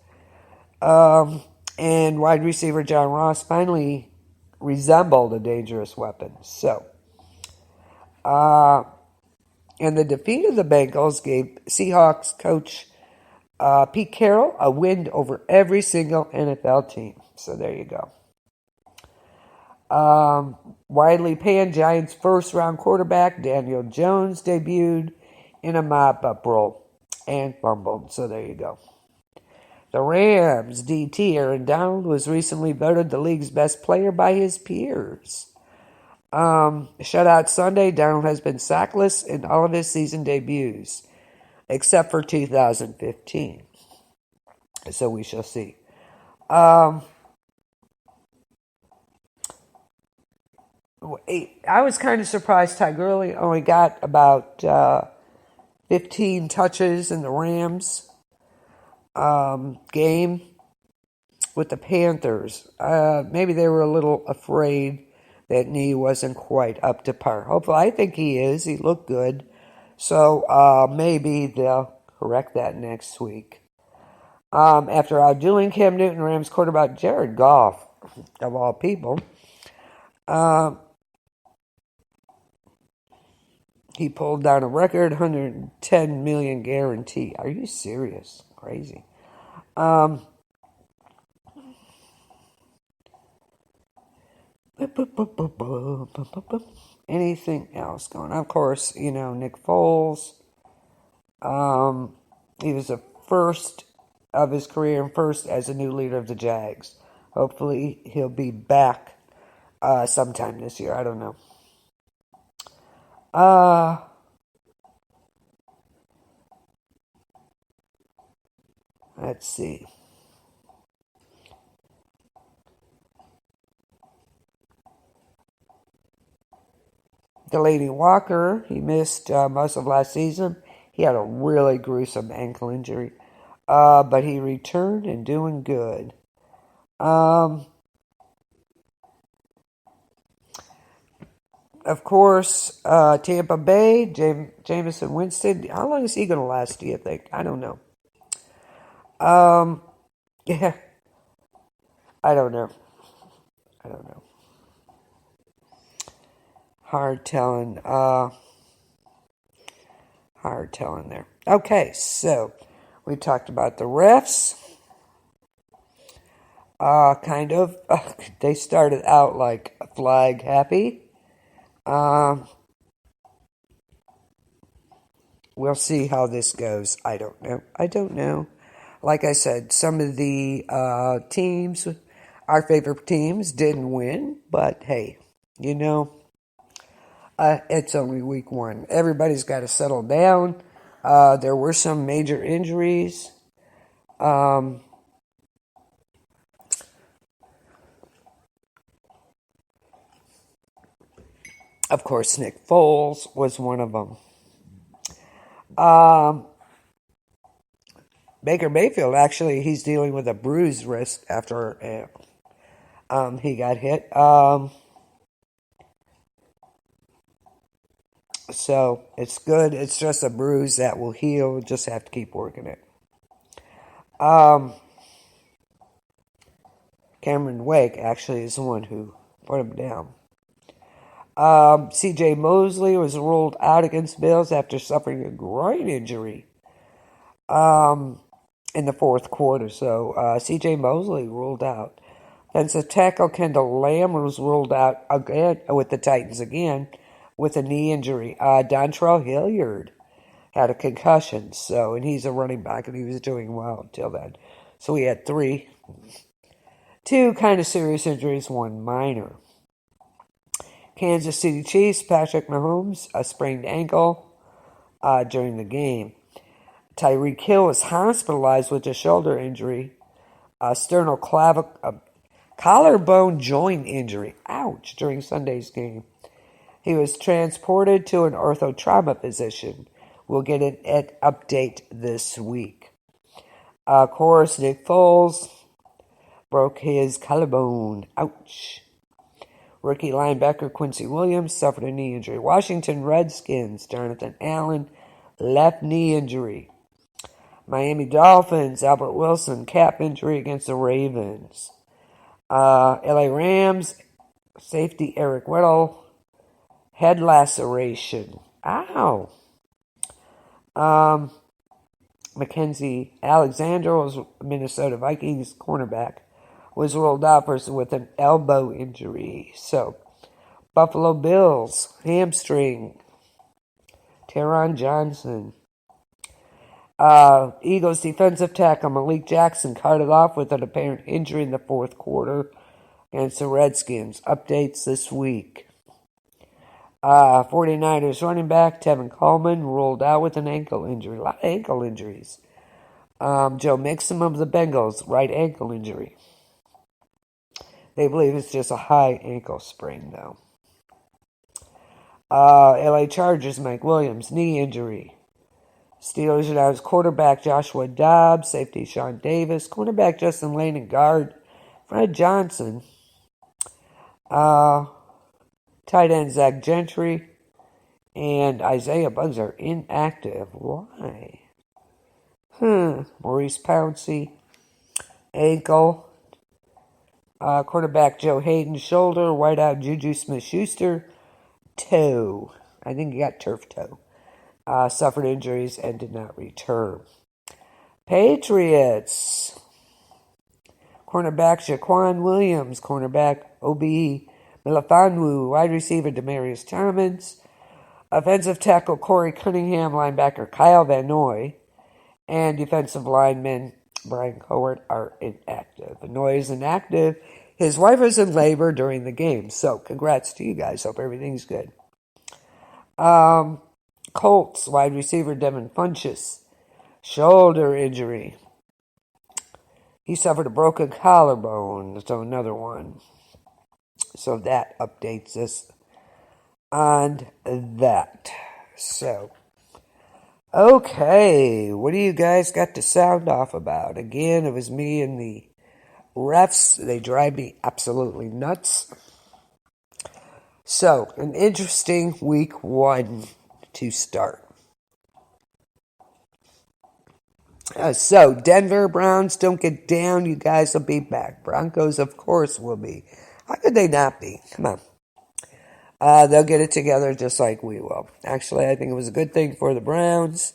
And wide receiver John Ross finally resembled a dangerous weapon. So, and the defeat of the Bengals gave Seahawks coach Pete Carroll a win over every single NFL team. So there you go. Widely panned Giants first-round quarterback Daniel Jones debuted in a mop-up role and fumbled. So there you go. The Rams DT Aaron Donald was recently voted the league's best player by his peers. Shutout Sunday, Donald has been sackless in all of his season debuts, except for 2015. So we shall see. I was kind of surprised Ty Gurley only got about 15 touches in the Rams game with the Panthers. Maybe they were a little afraid that knee wasn't quite up to par. Hopefully, I think he is. He looked good. So maybe they'll correct that next week. After outdoing Cam Newton, Rams quarterback Jared Goff, of all people, he pulled down a record $110 million guarantee. Are you serious? Crazy. Anything else going on? Of course, Nick Foles. He was the first of his career and first as a new leader of the Jags. Hopefully he'll be back sometime this year. I don't know. Let's see. Delaney Walker, he missed most of last season. He had a really gruesome ankle injury. But he returned and doing good. Of course, Tampa Bay, Jameson Winston. How long is he going to last, do you think? I don't know. Yeah. I don't know. Hard telling there. Okay, so we talked about the refs. They started out like flag happy. We'll see how this goes. I don't know. Like I said, some of the teams, our favorite teams, didn't win. But hey, it's only week 1. Everybody's got to settle down. There were some major injuries. Of course, Nick Foles was one of them. Baker Mayfield, actually, he's dealing with a bruised wrist after he got hit. So it's good. It's just a bruise that will heal. Just have to keep working it. Cameron Wake actually is the one who put him down. C.J. Mosley was ruled out against Bills after suffering a groin injury in the fourth quarter. So C.J. Mosley ruled out. Defensive tackle Kendall Lamb was ruled out again with the Titans again with a knee injury. Dontrell Hilliard had a concussion, and he's a running back, and he was doing well until then. So we had 2 kind of serious injuries, 1 minor. Kansas City Chiefs, Patrick Mahomes, a sprained ankle during the game. Tyreek Hill was hospitalized with a shoulder injury, collarbone joint injury, ouch, during Sunday's game. He was transported to an orthotrauma physician. We'll get an update this week. Of course, Nick Foles broke his collarbone. Ouch. Rookie linebacker Quincy Williams suffered a knee injury. Washington Redskins, Jonathan Allen, left knee injury. Miami Dolphins, Albert Wilson, calf injury against the Ravens. LA Rams, safety Eric Weddle, head laceration. Ow. Mackenzie Alexander was Minnesota Vikings cornerback, was ruled out with an elbow injury. So, Buffalo Bills, hamstring. Teron Johnson. Eagles defensive tackle Malik Jackson carted off with an apparent injury in the fourth quarter against the Redskins. Updates this week. 49ers running back Tevin Coleman ruled out with an ankle injury. A lot of ankle injuries. Joe Mixon of the Bengals, right ankle injury. They believe it's just a high ankle sprain, though. LA Chargers Mike Williams, knee injury. Steelers announced quarterback Joshua Dobbs, safety Sean Davis, cornerback Justin Lane, and guard Fred Johnson. Tight end Zach Gentry and Isaiah Buggs are inactive. Why? Maurice Pouncey, ankle. Quarterback Joe Hayden, shoulder. Wideout Juju Smith-Schuster, toe. I think he got turf toe. Suffered injuries and did not return. Patriots. Cornerback Jaquan Williams. Cornerback O.B. Melifonwu. Wide receiver Demaryius Thomas. Offensive tackle Corey Cunningham. Linebacker Kyle Van Noy. And defensive lineman Brian Cowart are inactive. Van Noy is inactive. His wife was in labor during the game. So congrats to you guys. Hope everything's good. Colts wide receiver Devin Funchess, shoulder injury. He suffered a broken collarbone, so another one. So that updates us on that. So, okay, what do you guys got to sound off about? Again, it was me and the refs. They drive me absolutely nuts. So, an interesting week one to start. So, Denver Browns don't get down. You guys will be back. Broncos, of course, will be. How could they not be? Come on. They'll get it together just like we will. Actually, I think it was a good thing for the Browns.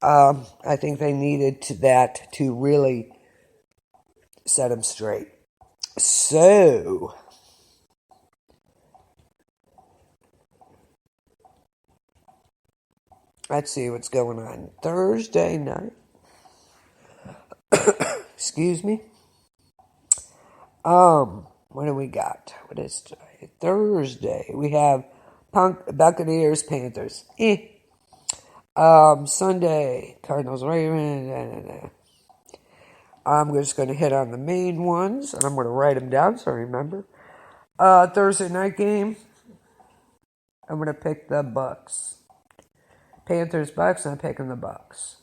I think they needed that to really set them straight. So, let's see what's going on. Thursday night. Excuse me. What do we got? What is today? Thursday. We have Buccaneers, Panthers. Sunday, Cardinals, Ravens. I'm just going to hit on the main ones, and I'm going to write them down so I remember. Thursday night game. I'm going to pick the Bucks. Panthers, Bucks, I'm picking the Bucks.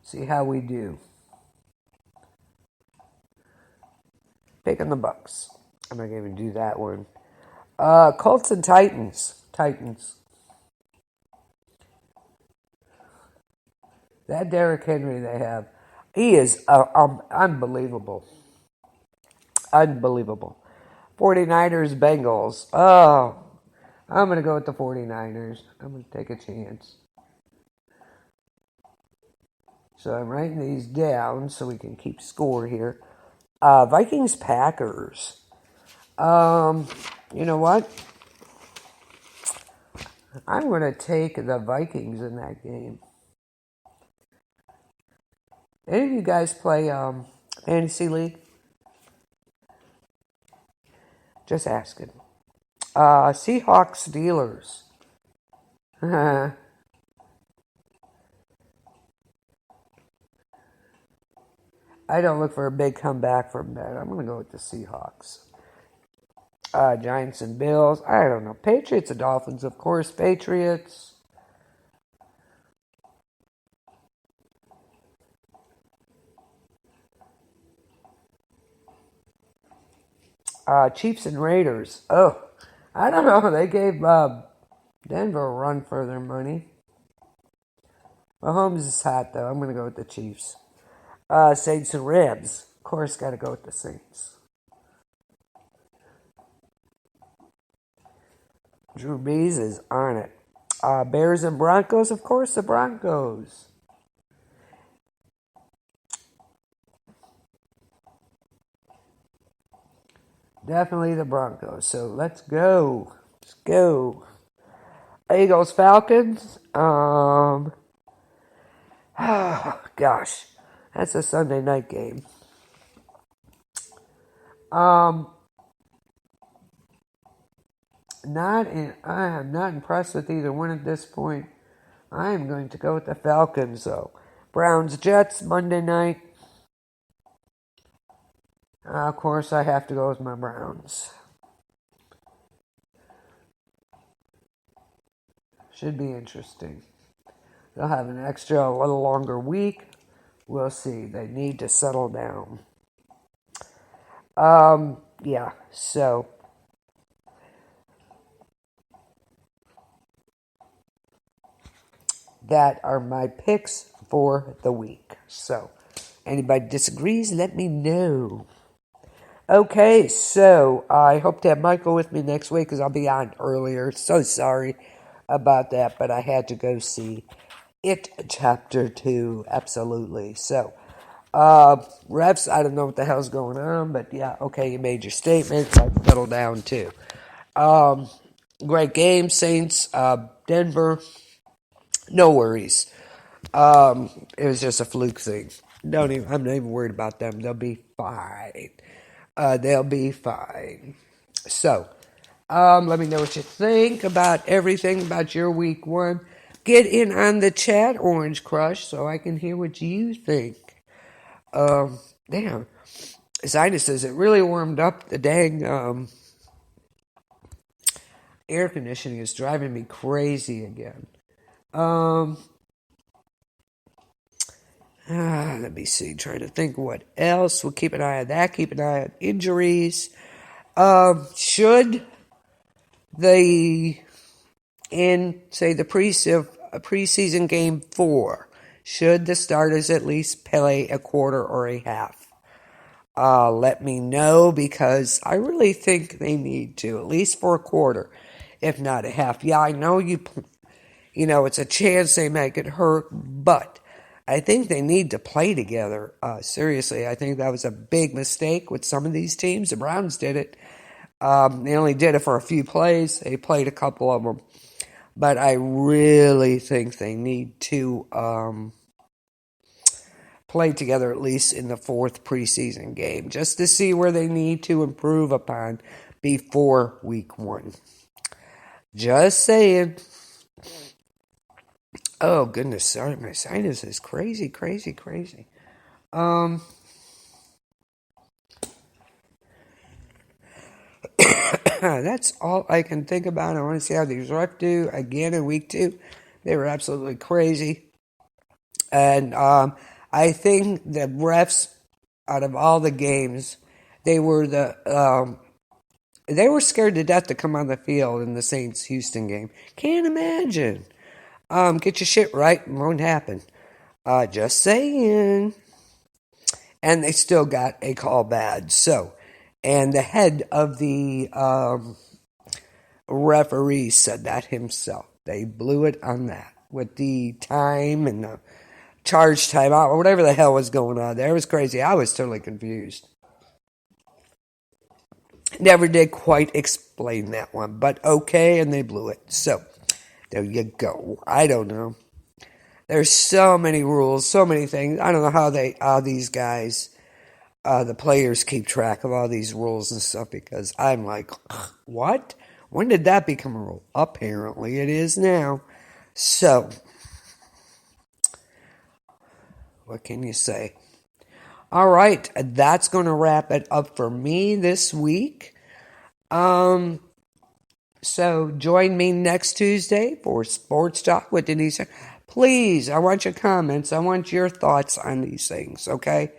See how we do. Picking the Bucks. I'm not going to do that one. Colts and Titans. Titans. That Derrick Henry they have, he is unbelievable. Unbelievable. 49ers, Bengals. Oh, I'm going to go with the 49ers. I'm going to take a chance. So I'm writing these down so we can keep score here. Vikings, Packers. You know what? I'm going to take the Vikings in that game. Any of you guys play Fantasy League? Just asking. Seahawks, Steelers. I don't look for a big comeback from that. I'm going to go with the Seahawks. Giants and Bills. I don't know. Patriots and Dolphins, of course. Patriots. Chiefs and Raiders. Oh, I don't know. They gave Denver a run for their money. Mahomes is hot, though. I'm going to go with the Chiefs. Saints and Rams. Of course, got to go with the Saints. Drew Brees is on it. Bears and Broncos. Of course, the Broncos. Definitely the Broncos. So let's go. Let's go. Eagles, Falcons. Oh, gosh. That's a Sunday night game. I am not impressed with either one at this point. I am going to go with the Falcons, though. Browns, Jets, Monday night. Of course, I have to go with my Browns. Should be interesting. They'll have an extra, a little longer week. We'll see. They need to settle down. Yeah, so that are my picks for the week. So, anybody disagrees, let me know. Okay, so I hope to have Michael with me next week because I'll be on earlier. So sorry about that, but I had to go see It Chapter 2, absolutely. So, refs, I don't know what the hell's going on, but yeah, okay, you made your statements. I'll settle down too. Great game, Saints, Denver, no worries. It was just a fluke thing. I'm not even worried about them. They'll be fine. They'll be fine. So, let me know what you think about everything about your week one. Get in on the chat, Orange Crush, so I can hear what you think. Damn. Sinus says it really warmed up. The dang air conditioning is driving me crazy again. Let me see. Trying to think what else. We'll keep an eye on that. Keep an eye on injuries. Should the preseason game 4, should the starters at least play a quarter or a half? Let me know because I really think they need to, at least for a quarter, if not a half. Yeah, I know it's a chance they might get hurt, but I think they need to play together. Seriously, I think that was a big mistake with some of these teams. The Browns did it. They only did it for a few plays. They played a couple of them. But I really think they need to play together at least in the 4th preseason game, just to see where they need to improve upon before week 1. Just saying. Oh, goodness, sorry, my sinus is crazy. That's all I can think about. I want to see how these refs do again in week 2. They were absolutely crazy. And I think the refs, out of all the games, they were scared to death to come on the field in the Saints-Houston game. Can't imagine. Get your shit right, it won't happen. Just saying. And they still got a call bad. So, and the head of the referee said that himself. They blew it on that with the time and the charge time out or whatever the hell was going on there. It was crazy. I was totally confused. Never did quite explain that one, but okay, and they blew it. So, there you go. I don't know. There's so many rules, so many things. I don't know how these guys, the players, keep track of all these rules and stuff because I'm like, what? When did that become a rule? Apparently it is now. So, what can you say? All right, that's going to wrap it up for me this week. So join me next Tuesday for Sports Talk with Denise. Please, I want your comments. I want your thoughts on these things, okay?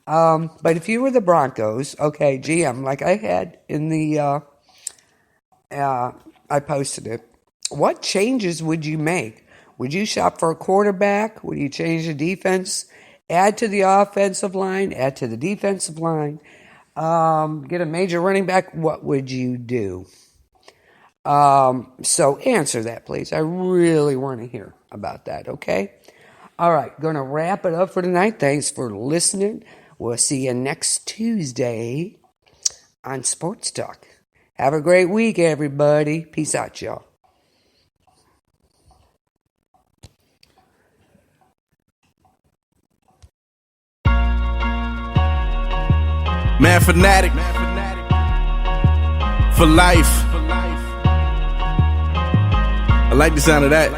But if you were the Broncos, okay, GM, like I had in the, I posted it. What changes would you make? Would you shop for a quarterback? Would you change the defense? Add to the offensive line? Add to the defensive line? Get a major running back? What would you do? So answer that, please. I really want to hear about that, okay? All right, going to wrap it up for tonight. Thanks for listening. We'll see you next Tuesday on Sports Talk. Have a great week, everybody. Peace out, y'all. Man fanatic for life. I like the sound of that.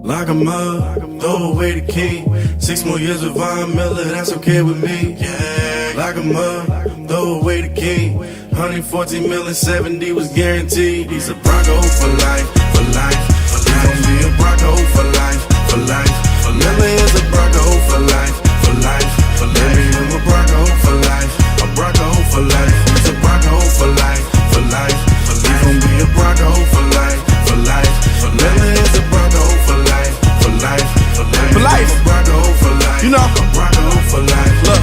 Lock 'em up, throw away the key. 6 more years with Von Miller, that's okay with me. Yeah. Lock 'em up, throw away the key. 114 million, 70 was guaranteed. He's a Bronco for life, for life, for life. He's gonna be a Bronco for life, for life, for life. Miller is a Bronco for life, for life, for life. I'm a Bronco for life, a Bronco for life. He's a Bronco for life, for life, for life. He's gonna be a Bronco for life, for life, for life. Miller is a Bronco for life, for life, for life. For life, a Bronco for life, you know, a Bronco for life. Look,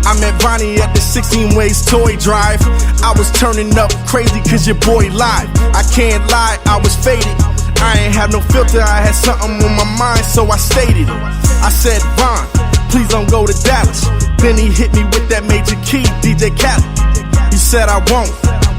I met Bonnie at the 16 Ways Toy Drive. I was turning up crazy cause your boy lied. I can't lie, I was faded. I ain't have no filter, I had something on my mind, so I stated it. I said, Von, please don't go to Dallas. Then he hit me with that major key, DJ Khaled. He said I won't,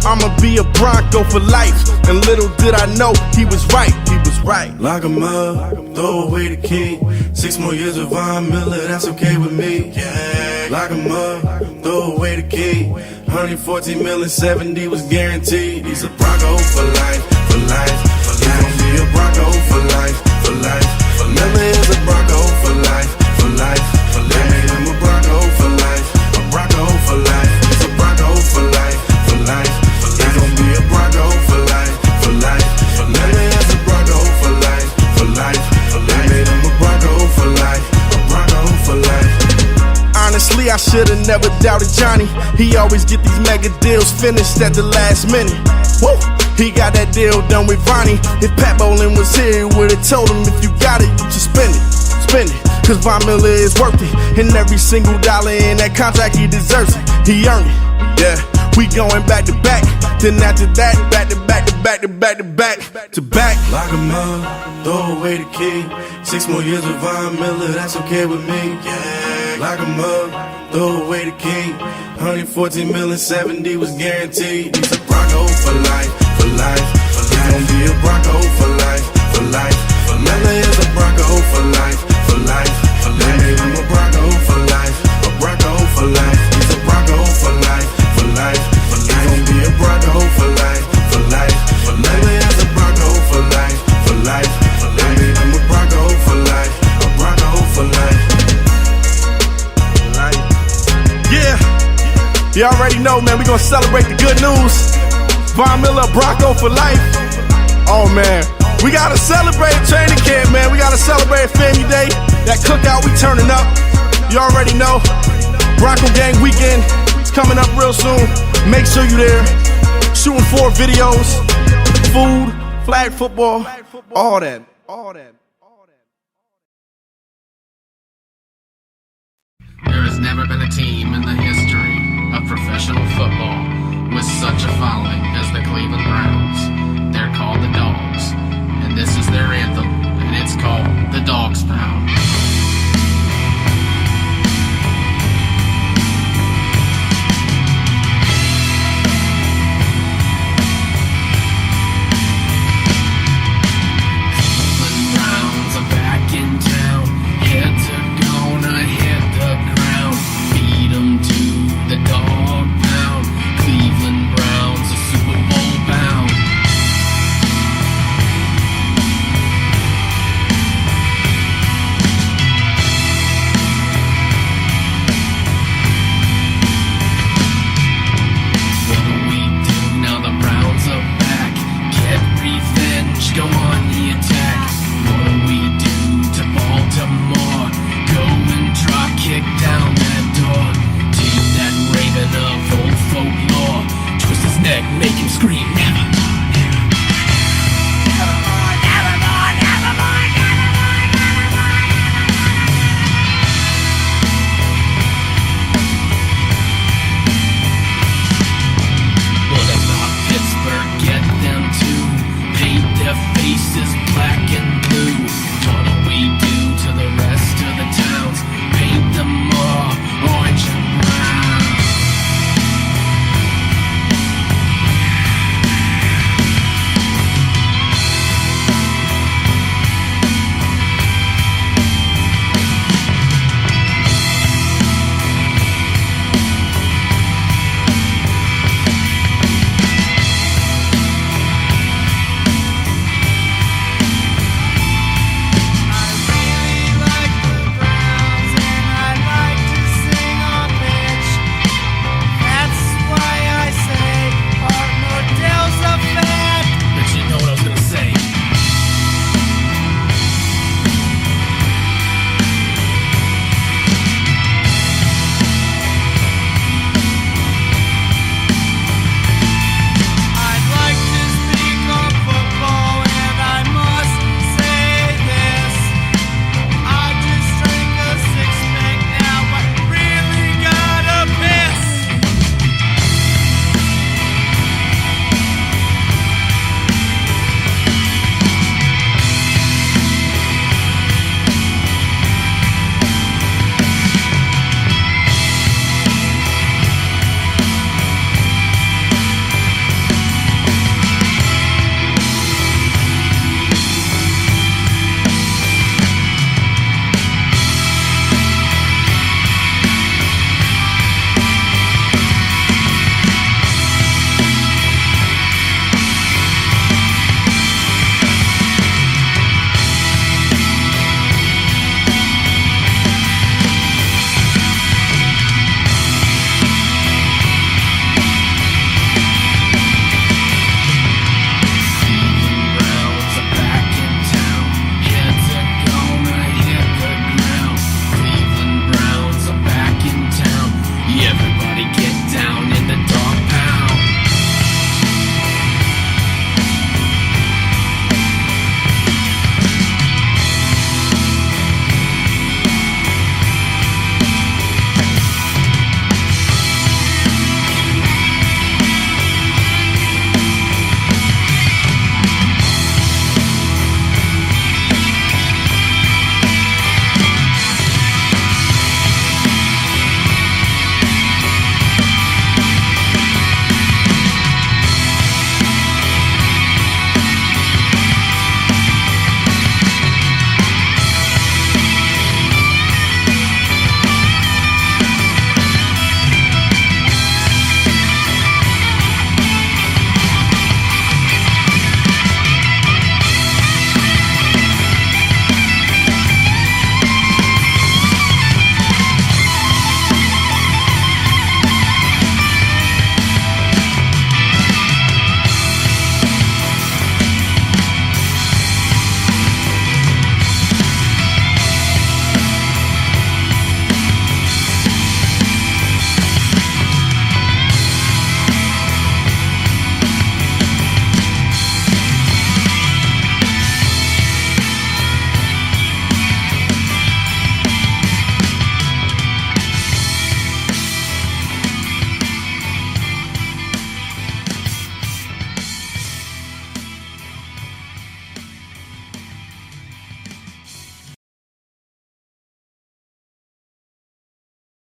I'ma be a Bronco for life. And little did I know, he was right, he was right. Lock 'em up, throw away the key. 6 more years with Von Miller, that's okay with me. Yeah. Lock 'em up, throw away the key. 114 million, 70 was guaranteed. He's a Bronco for life, for life, for life. He's gonna be a Bronco for life, for life, for life. Miller is a Bronco for life, for life, for life. I'm a Bronco for life, a Bronco for life. He's a Bronco for life, for life, for life. He's gonna be a Bronco for life, for life, for life. Miller is a Bronco for life, for life, for life. I'm a Bronco for life, a Bronco for life. Honestly, I should've never doubted Johnny. He always get these mega deals finished at the last minute. Woo! He got that deal done with Vonnie. If Pat Bowlen was here, he would've told him if you got it, you should spend it. Spend it, cause Von Miller is worth it. And every single dollar in that contract, he deserves it. He earned it, yeah. We going back to back. Then after that, back to back to back to back to back to back. Lock 'em up, throw away the key. 6 more years with Von Miller, that's okay with me. Yeah. Lock 'em up, throw away the key. 114 million, 70 was guaranteed. He's a Bronco for life, for life, for life. He's gonna be a Bronco for life, for life, for life. Miller is a Bronco for life, for life, for life. I'm a Bronco for life, a Bronco for life. He's a Bronco for life, for life, for life. He's gonna be a Bronco for life, for life, for life. Miller is a Bronco for life, for life, for life. I'm a Bronco for life, a Bronco for life. Yeah, you already know, man, we gonna celebrate the good news. Von Miller, Bronco for life. Oh, man, we gotta celebrate training camp, man. We gotta celebrate Family Day. That cookout, we turning up. You already know. Bronco Gang Weekend is coming up real soon. Make sure you there. Shooting 4 videos, food, flag football, all that. There has never been a team in the history of professional football with such a following as the Cleveland Browns. They're called the Dolphins.